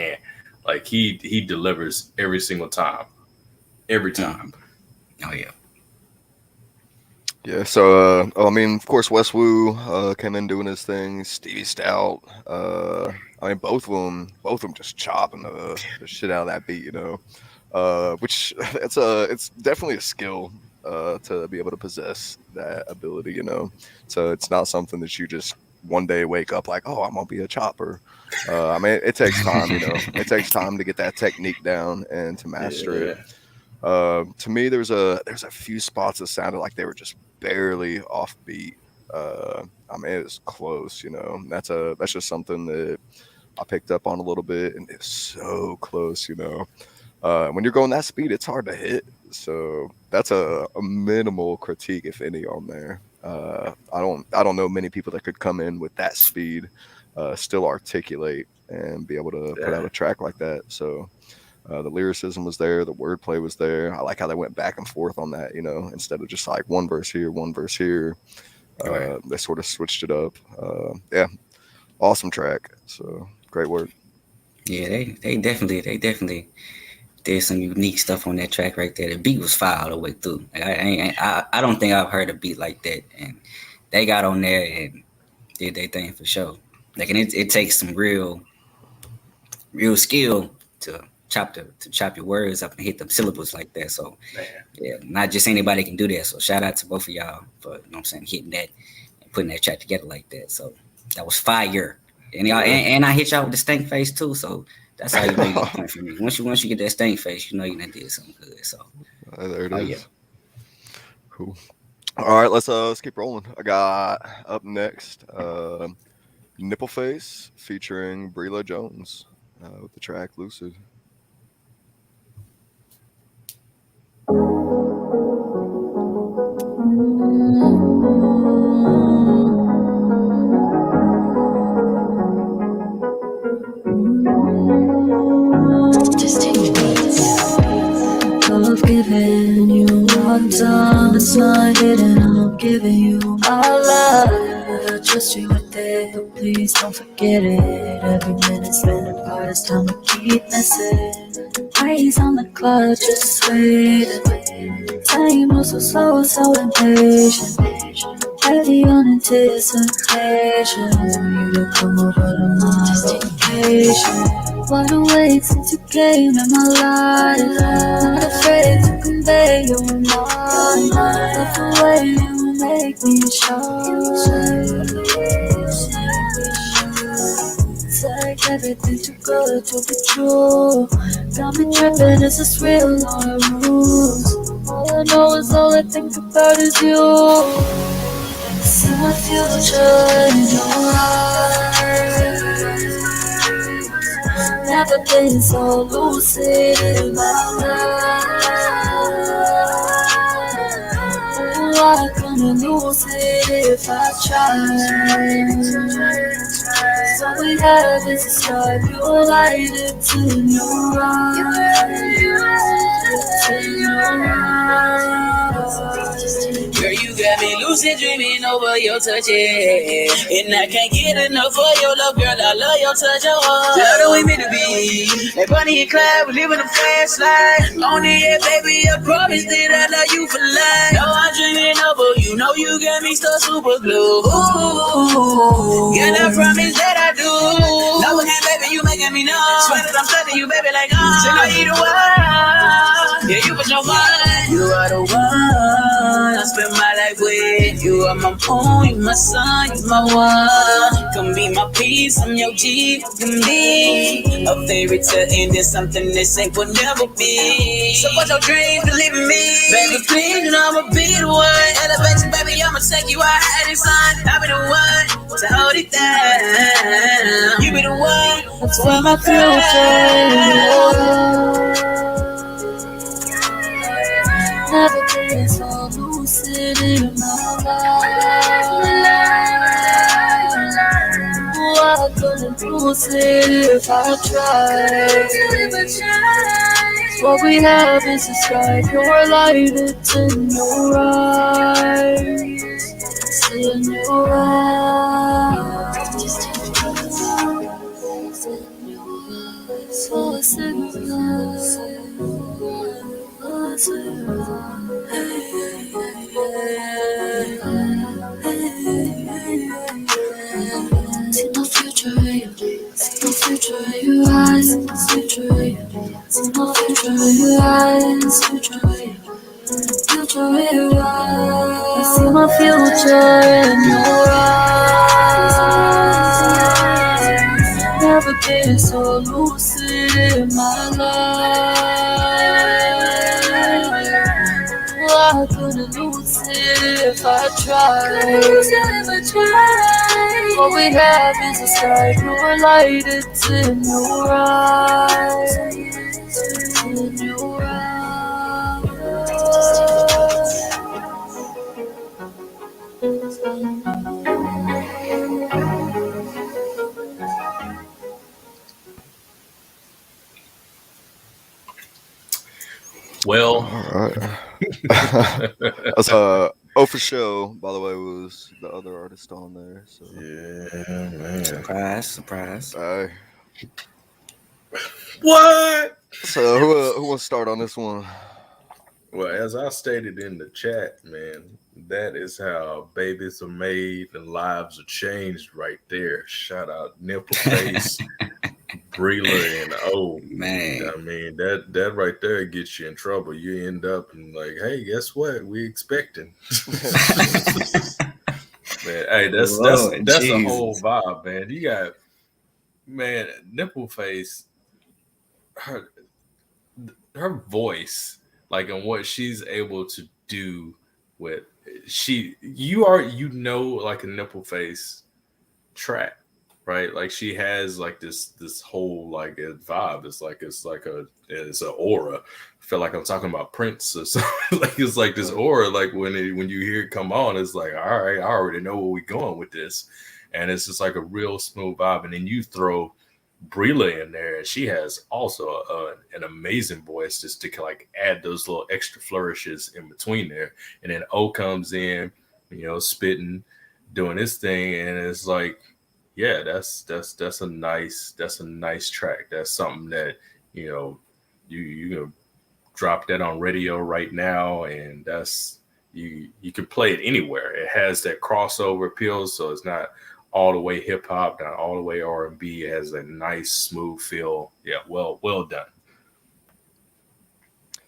like he delivers every single time. Every time. Oh yeah. Yeah, so I mean, of course, Wes Wu came in doing his thing. Stevie Stout, I mean, both of them just chopping the shit out of that beat, you know. Which it's definitely a skill to be able to possess that ability, you know. So it's not something that you just one day wake up like, oh, I'm gonna be a chopper. I mean, it takes time, you know. It takes time to get that technique down and to master it. To me, there's a few spots that sounded like they were just barely off beat. I mean, it was close, you know. That's just something that I picked up on a little bit, and it's so close, you know. When you're going that speed, it's hard to hit. So that's a minimal critique, if any, on there. I don't know many people that could come in with that speed, still articulate and be able to put out a track like that. So. The lyricism was there. The wordplay was there. I like how they went back and forth on that, you know, instead of just like one verse here. They sort of switched it up. Yeah, awesome track. So great work. Yeah, they definitely did some unique stuff on that track right there. The beat was fire all the way through. Like, I don't think I've heard a beat like that, and they got on there and did their thing for sure. Like, and it takes some real skill to chop your words up and hit them syllables like that. So yeah, not just anybody can do that. So shout out to both of y'all for, you know what I'm saying, hitting that and putting that track together like that. So that was fire. And y'all, and I hit y'all with the stank face too. So that's how you know you get a point for me. Once you get that stank face, you know you done did something good. So there it is. Yeah. Cool. All right, let's keep rolling. I got up next Nipple Face featuring Brelo Jones with the track Lucid. giving you my love. Trust you with it, but please don't forget it. Every minute spent apart is time to keep missing. Eyes on the clock, just waiting. Time moves so slow, so impatient. Heavy on anticipation. You to come over to my location. Wide awake since you came in my life. Not afraid to convey your mind. Love the way you make me shine. Take everything too good to be true. Got me tripping, is this real or a ruse? All I know is all I think about is you. See my future in your eyes. Never been so lucid in my life. I'm gonna lose it if I try. So we have is a spark, you light it to your Girl, you got me lucid dreaming over your touch, yeah. And I can't get enough of your love, girl. I love your touch, oh. Love the way meant to be. Like Bonnie and Clyde, we live in a fast life. On the air, baby, I promise that I love you for life. No, I'm dreaming over you. Know you got me stuck super glue. Ooh, girl, I promise that I do. No, again, baby, you making me know. Swear that I'm stuck to you, baby, like, so now you the one. Yeah, you put your mind. You are the one. I spend my life with. You are my moon, you my sun, you my one. Come be my peace, I'm your G, you can be a fairy tale ending, something this ain't will never be. Support your dreams, believe in me, baby, please, you know I'ma be the one. Elevate you, baby, I'ma take you out at the sun. I'll be the one to hold it down. You be the one to hold my future. Never been so lucid in my life. I'm gonna lose it if I try. What we have is a sky, your light, it's in your eyes. It's in your eyes. So it's in your eyes. See my future in you. See my future in your eyes. See my future in you. See my future in your eyes. Future in you. Future in your eyes. See my future in your eyes. Never been so lucid in my life. I couldn't lose it if I tried. What we have is a sky, your light, it's in your eyes. It's in your Well, all right. That's for show, by the way, was the other artist on there. So yeah, man. Surprise. What? So who wants to start on this one? Well, as I stated in the chat, man, that is how babies are made and lives are changed right there. Shout out Nipple Face, Breela, and O. Man, I mean, that right there gets you in trouble. You end up and like, hey, guess what? We expecting. Man, hey, that's a whole vibe, man. You got, man, Nipple Face, her voice, like, and what she's able to do with like a Nipple Face track, right? Like she has like this whole like a vibe. It's an aura. I feel like I'm talking about Prince or something. Like it's like this aura. Like when you hear it come on, it's like, all right, I already know where we're going with this, and it's just like a real smooth vibe. And then you throw Breela in there, and she has also an amazing voice just to like add those little extra flourishes in between there. And then O comes in, spitting, doing his thing, and it's like, yeah, that's a nice track. That's something that you can drop that on radio right now, and that's you can play it anywhere. It has that crossover appeal, so it's not all the way hip hop, not all the way R&B. It has a nice smooth feel. Yeah, well done.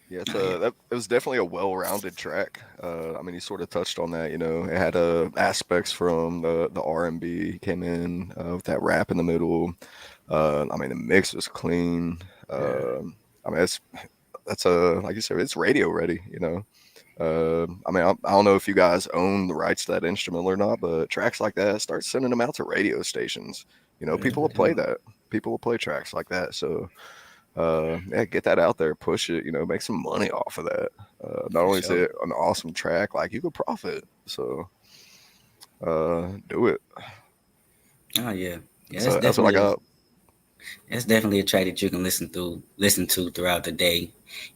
Yeah, it was definitely a well-rounded track. I mean, he sort of touched on that. It had aspects from the R&B. He came in with that rap in the middle. I mean, the mix was clean. I mean, that's like you said, it's radio ready. I mean, I don't know if you guys own the rights to that instrument or not, but tracks like that, start sending them out to radio stations. People will play that. People will play tracks like that. So. Yeah, get that out there, push it, make some money off of that. Not only is it an awesome track, like you could profit. So do it. Oh yeah. So that's what I got. It's definitely a track that you can listen to throughout the day,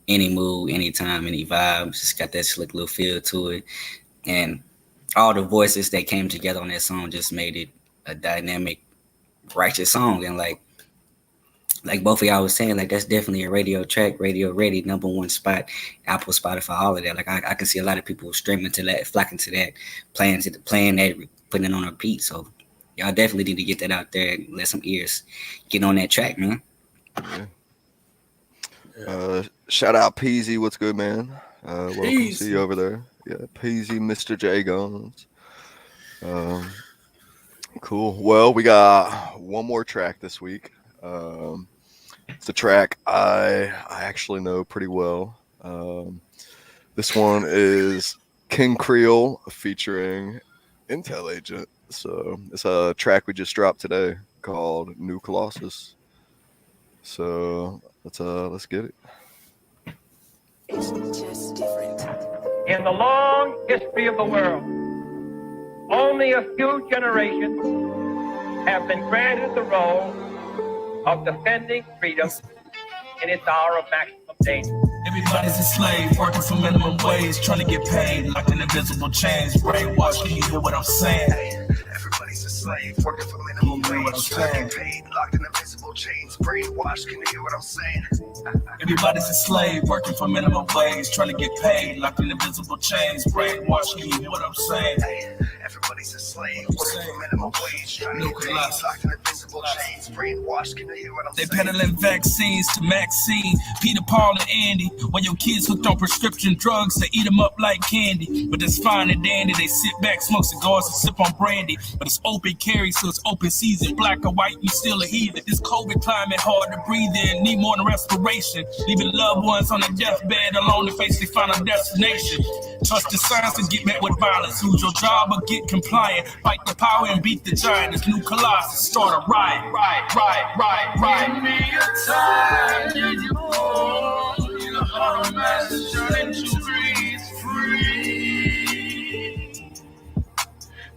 any mood, anytime, any vibes. It's got that slick little feel to it. And all the voices that came together on that song just made it a dynamic, righteous song. And like both of y'all was saying, like that's definitely a radio track, radio ready, #1 spot, Apple, Spotify, all of that. Like I can see a lot of people streaming to that, flocking to that, playing that, putting it on repeat. So y'all definitely need to get that out there and let some ears get on that track, man. Yeah. Shout out Peasy, what's good, man? Welcome to see you over there. Yeah, Peasy, Mr. J Guns. Cool. Well, we got one more track this week. It's a track I actually know pretty well. This one is King Creole featuring Intel Agent. So it's a track we just dropped today called New Colossus. So let's get it. It's just different. In the long history of the world, only a few generations have been granted the role of defending freedom in its hour of maximum danger. Everybody's a slave, working for minimum wage, trying to get paid, locked in invisible chains, brainwashed. Can you hear what I'm saying? Everybody's a slave, working for minimum wage, trying to get paid, locked in invisible chains, brainwashed. Can you hear what I'm saying? Everybody's a slave, working for minimum wage, trying to get paid, locked in invisible chains, brainwashed. Can you hear what I'm saying? Everybody's a slave, working for minimum wage, trying to get paid, locked in invisible chains, brainwashed. Can you hear what I'm saying? They peddling vaccines to Maxine, Peter, Paul, and Andy. While your kids hooked on prescription drugs, they eat them up like candy. But it's fine and dandy. They sit back, smoke cigars, and sip on brandy. But it's open carry, so it's open season. Black or white, you still a heathen. This COVID climate hard to breathe in. Need more than respiration. Leaving loved ones on their deathbed alone to face their final destination. Trust the signs and get met with violence. Lose your job or get compliant. Fight the power and beat the giant. This new colossus start a riot. Give me a time, did you hold? Our message to breathe free.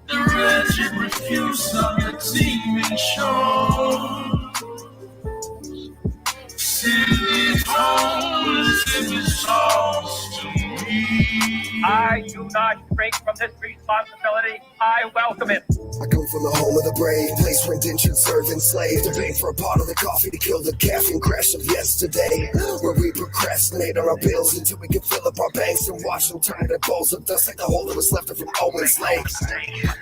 The wretched refuse of your teeming shore. City's homeless in the sauce to me. I do not shrink from this responsibility. I welcome it. I come from the home of the brave, place where indentured serve enslaved, debate for a pot of the coffee to kill the caffeine crash of yesterday, where we procrastinate on our bills until we can fill up our banks and watch them turn into bowls of dust like the hole that was left from Owens Lake.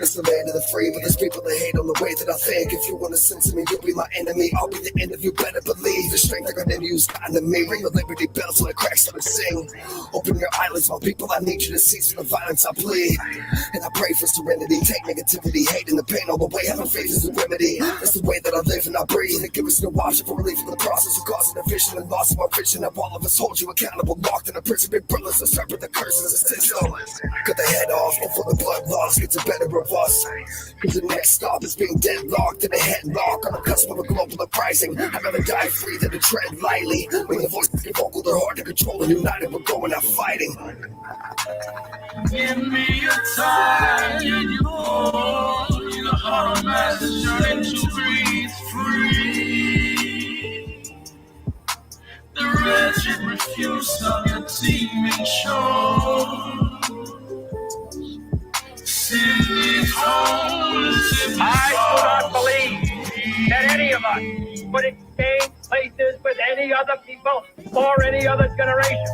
It's the land of the free, but there's people that hate on the way that I think. If you want to censor me, you'll be my enemy. I'll be the end of you, better believe. The strength I got in you's gotten to me. Ring the Liberty Bell so it cracks and sing. Open your eyelids, my people, I need you to cease from the violence I plead. And I pray for serenity, take negativity, hate and the pain all the way. Having faith is a remedy. That's the way that I live and I breathe. And give us no option for relief in the process of causing a vision and loss of our vision. And all of us hold you accountable, locked in a prison, big brothers that serve with the curses of system. Cut the head off before the blood loss gets a better of us. Cause the next stop is being deadlocked in a headlock on the cusp of a global uprising. I'd rather die free than to tread lightly. When the voices get vocal, they're hard to control and united we're going out fighting. Give me a time, did you hold? Our message to breathe free. The wretched refuse of your teeming shore. I do not believe that any of us would exchange places with any other people or any other generation.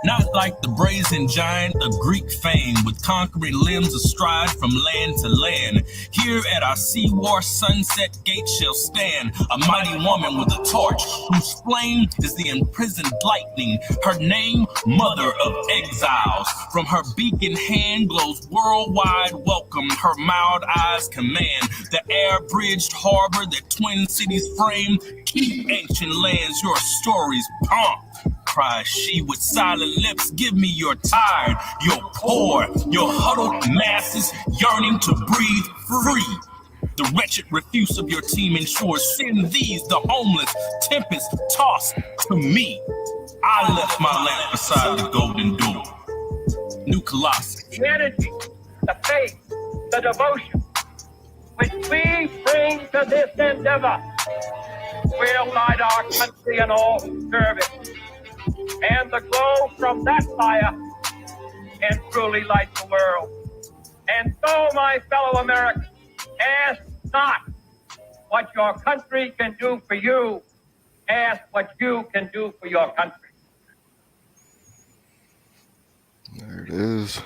Not like the brazen giant of Greek fame, with conquering limbs astride from land to land. Here at our sea-war sunset gate shall stand a mighty woman with a torch, whose flame is the imprisoned lightning. Her name, Mother of Exiles. From her beacon hand glows worldwide welcome. Her mild eyes command the air-bridged harbor that twin cities frame. Keep ancient lands your stories pump, cries she with silent lips. Give me your tired, your poor, your huddled masses yearning to breathe free. The wretched refuse of your team ensures send these, the homeless, tempest tossed to me. I left my lamp beside the golden door. New Colossus. The energy, the faith, the devotion which we bring to this endeavor will light our country and all who serve it. And the glow from that fire can truly light the world. And so, my fellow Americans, ask not what your country can do for you, ask what you can do for your country. There it is.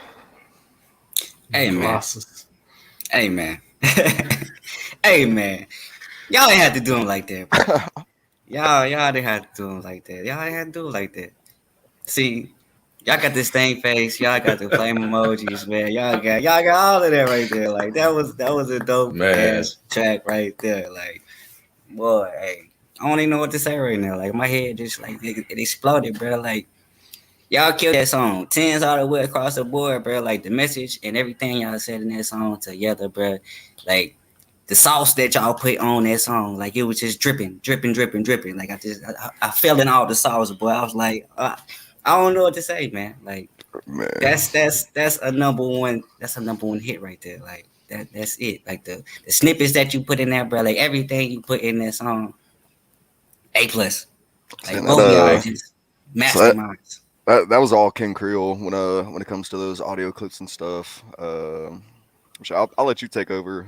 Hey, man. Hey, man. Hey, man. Y'all ain't had to do him like that, bro. Y'all didn't have to do him like that. Y'all ain't had to do it like that. See, y'all got this thing face. Y'all got the flame emojis, man. Y'all got all of that right there. Like that was a dope ass track right there. Like, boy, hey, I don't even know what to say right now. Like my head just like it exploded, bro. Like y'all killed that song. 10s all the way across the board, bro. Like the message and everything y'all said in that song together, bro. Like the sauce that y'all put on that song, like it was just dripping. Like I fell in all the sauce, boy. I was like, I don't know what to say, man. Like that's a number one. That's a number one hit right there. Like that's it. Like the snippets that you put in there, bro. Like everything you put in that song, A+. Like both of y'all just masterminds. That was all King Creole when it comes to those audio clips and stuff. I'll let you take over.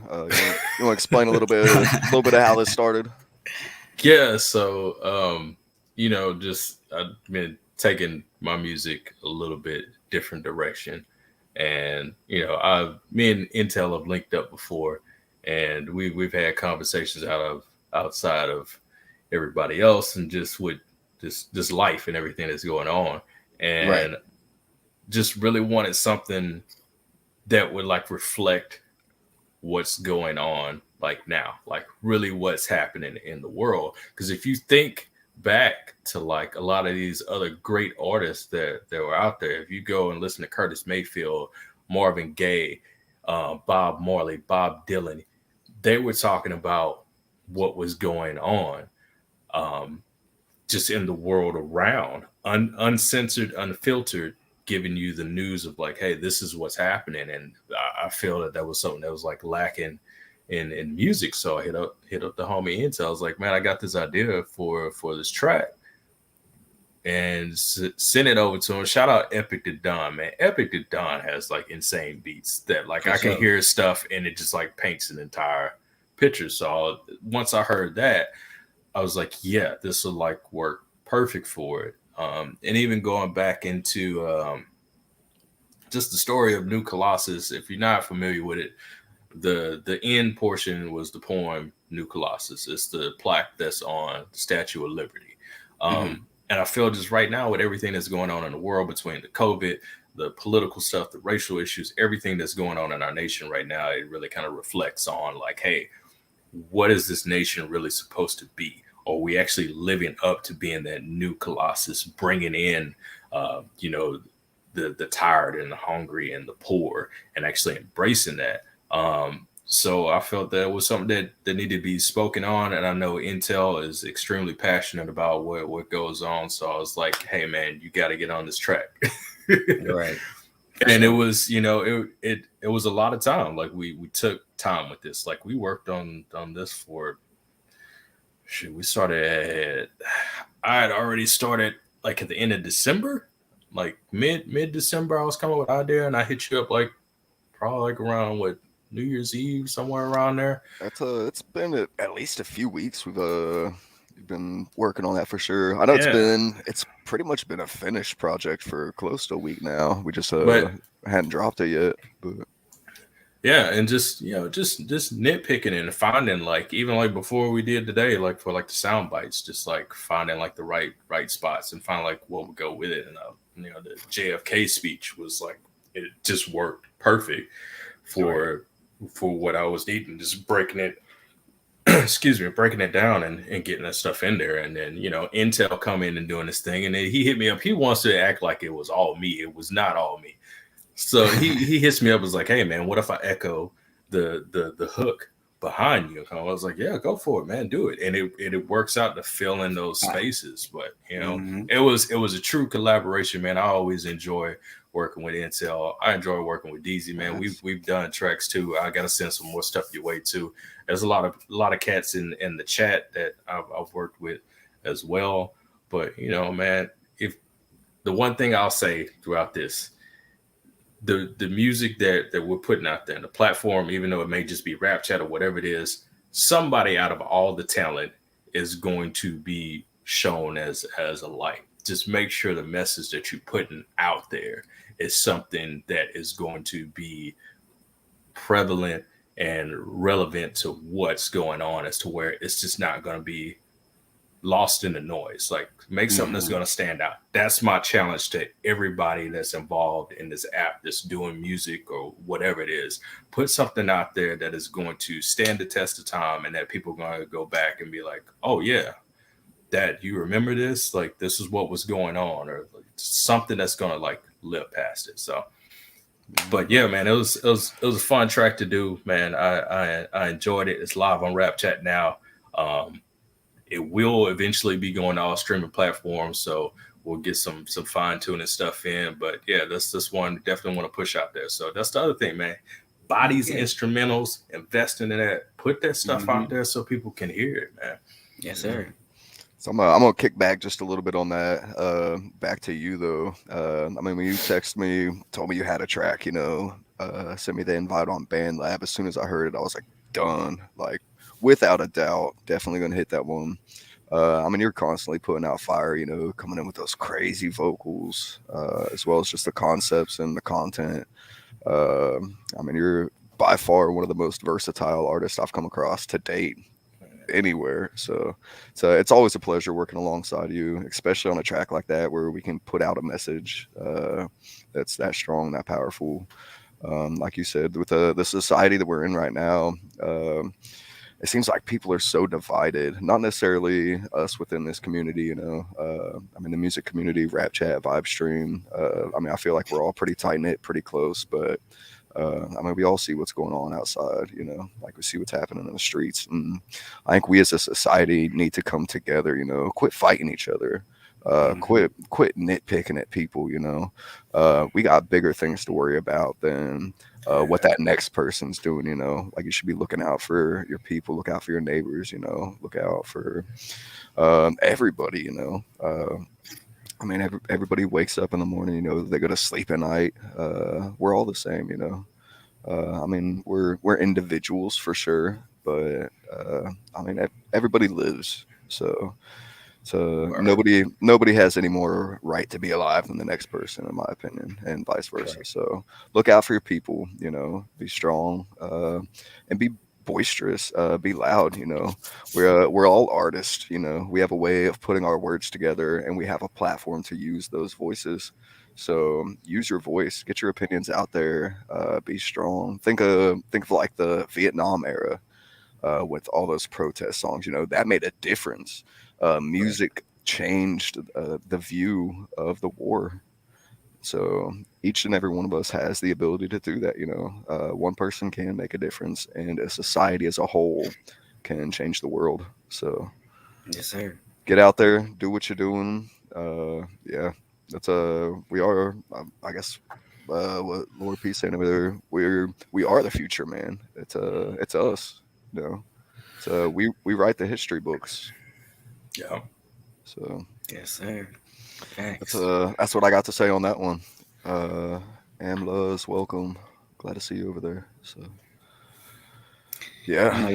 You want to explain a little bit of how this started? Yeah, so just I've been taking my music a little bit different direction, and me and Intel have linked up before, and we've had conversations outside of everybody else, and just with this life and everything that's going on, and just really wanted something that would like reflect what's going on like now, like really what's happening in the world. Because if you think back to like a lot of these other great artists that were out there, if you go and listen to Curtis Mayfield, Marvin Gaye, Bob Marley, Bob Dylan, they were talking about what was going on just in the world around, uncensored, unfiltered, giving you the news of like, hey, this is what's happening. And I feel that was something that was like lacking in music. So I hit up the homie Intel. I was like, man, I got this idea for this track, and send it over to him. Shout out Epic the Don, man. Epic the Don has like insane beats that like I can hear stuff and it just like paints an entire picture. So once I heard that, I was like, yeah, this will like work perfect for it. And even going back into just the story of New Colossus, if you're not familiar with it, the end portion was the poem New Colossus. It's the plaque that's on the Statue of Liberty. And I feel just right now with everything that's going on in the world between the COVID, the political stuff, the racial issues, everything that's going on in our nation right now, it really kind of reflects on like, hey, what is this nation really supposed to be? Are we actually living up to being that new Colossus, bringing in, the tired and the hungry and the poor, and actually embracing that? So I felt that was something that needed to be spoken on. And I know Intel is extremely passionate about what goes on. So I was like, hey, man, you got to get on this track. Right. And it was, it was a lot of time. Like we took time with this. Like we worked on this for, we started I had already started like at the end of December, like mid December. I was coming with idea, and I hit you up like probably like around New Year's Eve, somewhere around there. It's been at least a few weeks. We've been working on that for sure. I know Yeah. it's pretty much been a finished project for close to a week now. We just But hadn't dropped it yet. But yeah, and just just nitpicking and finding like even like before we did today, like for like the sound bites, just like finding like the right spots and find like what would go with it. And the JFK speech was like it just worked perfect for what I was needing, just breaking it excuse me, breaking it down and getting that stuff in there. And then, Intel come in and doing this thing. And then he hit me up. He wants to act like it was all me. It was not all me. So he hits me up, was like, hey man, what if I echo the hook behind you? I was like, yeah, go for it, man. Do it. And it works out to fill in those spaces. But it was a true collaboration, man. I always enjoy working with Intel. I enjoy working with DZ, man. We've done tracks too. I gotta send some more stuff your way too. There's a lot of cats in the chat that I've worked with as well. But man, if the one thing I'll say throughout this, the music that we're putting out there, the platform, even though it may just be rap chat or whatever it is, somebody out of all the talent is going to be shown as a light. Just make sure the message that you're putting out there is something that is going to be prevalent and relevant to what's going on, as to where it's just not going to be lost in the noise. Like, make something that's going to stand out. That's my challenge to everybody that's involved in this app, that's doing music or whatever it is. Put something out there that is going to stand the test of time, and that people are going to go back and be like, oh yeah, that you remember this, like this is what was going on, or like something that's going to like live past it. So but yeah, man, it was a fun track to do, man. I enjoyed it. It's live on Rap Chat now. It will eventually be going to all streaming platforms, so we'll get some fine tuning stuff in. But yeah, this one definitely want to push out there. So that's the other thing, man. Bodies, instrumentals, investing in that, put that stuff out there so people can hear it, man. Yes, sir. So I'm gonna kick back just a little bit on that. Back to you though. I mean, when you texted me, told me you had a track, sent me the invite on BandLab. As soon as I heard it, I was like, done. Like, without a doubt, definitely gonna hit that one. I mean, you're constantly putting out fire, coming in with those crazy vocals, as well as just the concepts and the content. I mean, you're by far one of the most versatile artists I've come across to date anywhere. So it's always a pleasure working alongside you, especially on a track like that where we can put out a message that's that strong, that powerful. Like you said, with the society that we're in right now, it seems like people are so divided. Not necessarily us within this community, I mean, the music community, Rap Chat, Vibe Stream. I mean, I feel like we're all pretty tight knit, pretty close, but I mean, we all see what's going on outside, like we see what's happening in the streets. And I think we as a society need to come together, quit fighting each other, quit nitpicking at people, we got bigger things to worry about than what that next person's doing, like you should be looking out for your people, look out for your neighbors, look out for everybody, I mean, everybody wakes up in the morning, they go to sleep at night. We're all the same, I mean, we're individuals for sure, but I mean, everybody lives. So nobody has any more right to be alive than the next person, in my opinion, and vice versa. Right. So look out for your people, be strong, and be boisterous, be loud. We're all artists. We have a way of putting our words together, and we have a platform to use those voices. So use your voice, get your opinions out there, be strong. Think of like the Vietnam era, with all those protest songs. That made a difference. Music changed the view of the war. So each and every one of us has the ability to do that. One person can make a difference, and a society as a whole can change the world. So yes, sir. Get out there, do what you're doing. Yeah, that's we are. I guess what Lord P saying over there. We are the future, man. It's us. So we write the history books. Yeah. So yes, sir. Thanks. That's what I got to say on that one. Amluz, welcome. Glad to see you over there. So Yeah. I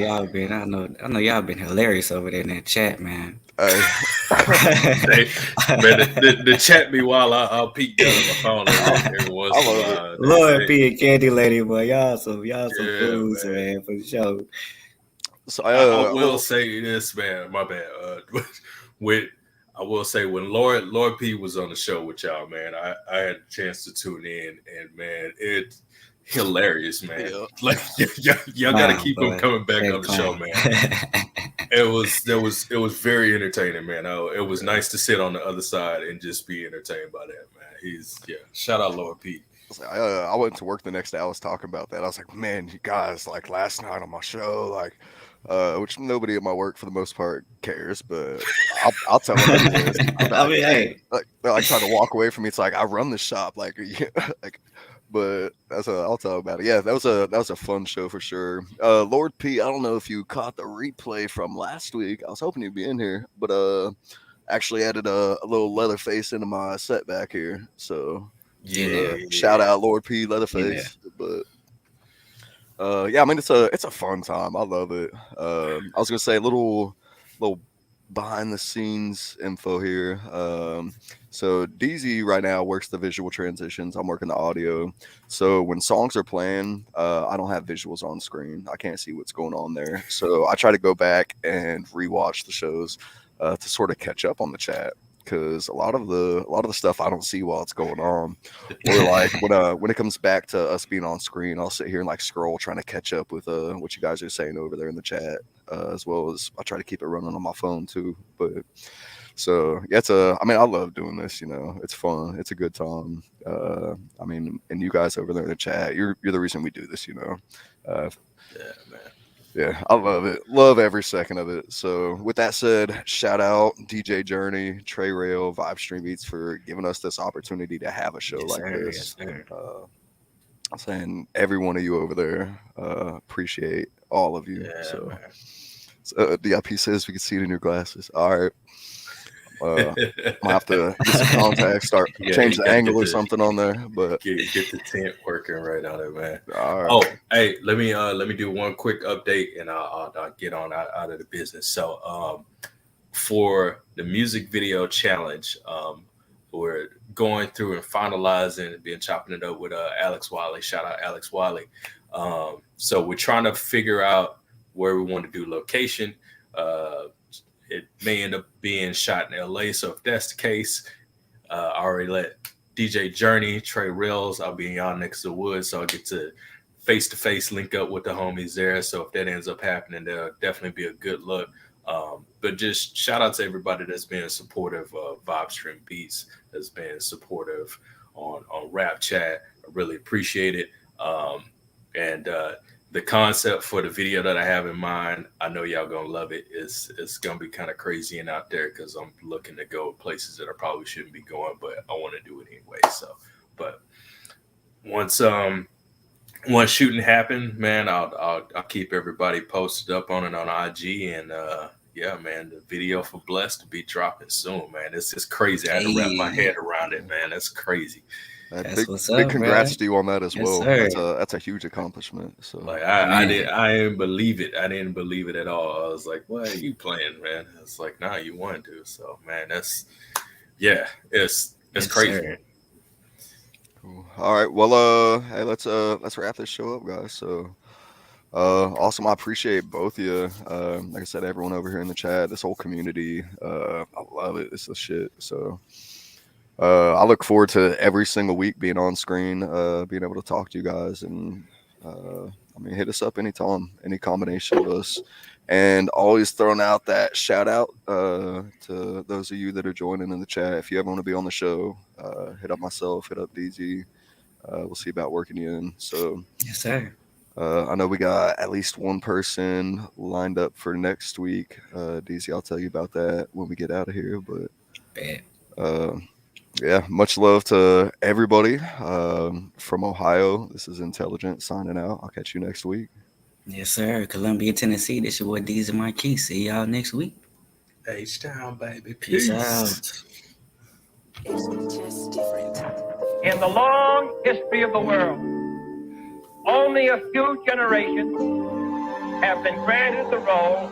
know y'all been hilarious over there in that chat, man. Hey, man, the chat be while I'll peek down on my phone every once in a while. Lord P and Candy Lady, boy, y'all some fools, man, for sure. So I will say this, man. My bad. I will say when Lord P was on the show with y'all, man, I had a chance to tune in, and man, it's hilarious, man. Yeah. Like y'all got to keep him coming back on the show, man. It was very entertaining, man. It was nice to sit on the other side and just be entertained by that, man. Shout out Lord P. I went to work the next day. I was talking about that. I was like, man, you guys, like last night on my show, like, which nobody at my work for the most part cares, but I'll tell them anyways. I mean, hey, like, they're like trying to walk away from me. It's like I run the shop, like, like. But I'll tell about it. Yeah, that was a fun show for sure. Lord P, I don't know if you caught the replay from last week. I was hoping you'd be in here, but actually added a little Leatherface into my set back here. So shout out Lord P, Leatherface. Yeah. But yeah, I mean it's a fun time. I love it. I was gonna say a little behind the scenes info here. So DZ right now works the visual transitions. I'm working the audio. So when songs are playing, I don't have visuals on screen. I can't see what's going on there. So I try to go back and rewatch the shows to sort of catch up on the chat, because a lot of the stuff I don't see while it's going on. Or like when it comes back to us being on screen, I'll sit here and like scroll trying to catch up with what you guys are saying over there in the chat, as well as I try to keep it running on my phone too. But so yeah, I mean, I love doing this, it's fun. It's a good time. I mean, and you guys over there in the chat, you're the reason we do this, Yeah, man. Yeah, I love it. Love every second of it. So with that said, shout out DJ Journey, Trey Rail, Vibe Stream Beats for giving us this opportunity to have a show this. I'm saying every one of you over there, appreciate all of you. Yeah, so DIP says we can see it in your glasses. All right. I'll have to get some contacts, change the angle or something on there, but get the tent working right on it, man. All right. Oh, hey, let me do one quick update, and I'll get on out of the business. So, for the music video challenge, we're going through and finalizing and chopping it up with Alex Wiley. Shout out Alex Wiley. So we're trying to figure out where we want to do location. It may end up being shot in LA. So if that's the case, I already let DJ Journey, Trey Rails, I'll be in y'all next to the woods. So I'll get to face-to-face link up with the homies there. So if that ends up happening, there'll definitely be a good look. But just shout out to everybody that's been supportive of Vibe Stream Beats, that's been supportive on Rap Chat. I really appreciate it. And the concept for the video that I have in mind, I know y'all gonna love it. It's gonna be kind of crazy and out there, because I'm looking to go places that I probably shouldn't be going, but I want to do it anyway. So, but once shooting happened, man, I'll keep everybody posted up on it on IG, and yeah, man, the video for Blessed to be dropping soon, man. It's just crazy. I had to wrap my head around it, man. That's crazy. Big congrats to you on that as well. Sir. That's a huge accomplishment. So like I didn't believe it. I didn't believe it at all. I was like, "What are you playing, man?" It's like, "Nah, you want to." So, man, it's crazy. Sir. Cool. All right, well, hey, let's wrap this show up, guys. So, awesome. I appreciate both of you. Like I said, everyone over here in the chat, this whole community, I love it. It's the shit. So. I look forward to every single week being on screen, being able to talk to you guys, and I mean, hit us up anytime, any combination of us, and always throwing out that shout out to those of you that are joining in the chat. If you ever want to be on the show, hit up myself, hit up DZ. We'll see about working you in. So yes, sir. I know we got at least one person lined up for next week. DZ, I'll tell you about that when we get out of here. But yeah, much love to everybody from Ohio. This is Intelligent signing out. I'll catch you next week. Yes, sir. Columbia, Tennessee. This your boy Deezy Marquis. See y'all next week. H-Town, baby. Peace out. It's just different. In the long history of the world, only a few generations have been granted the role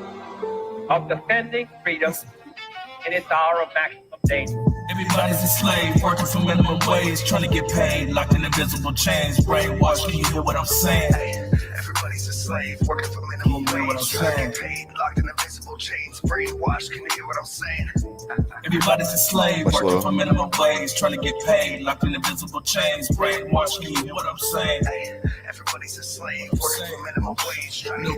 of defending freedom in its hour of maximum danger. Everybody's a slave, working for minimum wage, trying to get paid, locked in invisible chains, brainwashed. Can you hear what I'm saying? Everybody's a slave, working for minimum wage, trying to get paid, locked in invisible chains, brainwashed. Can you hear what I'm saying? Everybody's a slave, working for minimum wage, trying to get paid, locked in invisible chains, brainwashed. Can you hear what I'm saying? Everybody's a slave, working for minimum wage, trying to get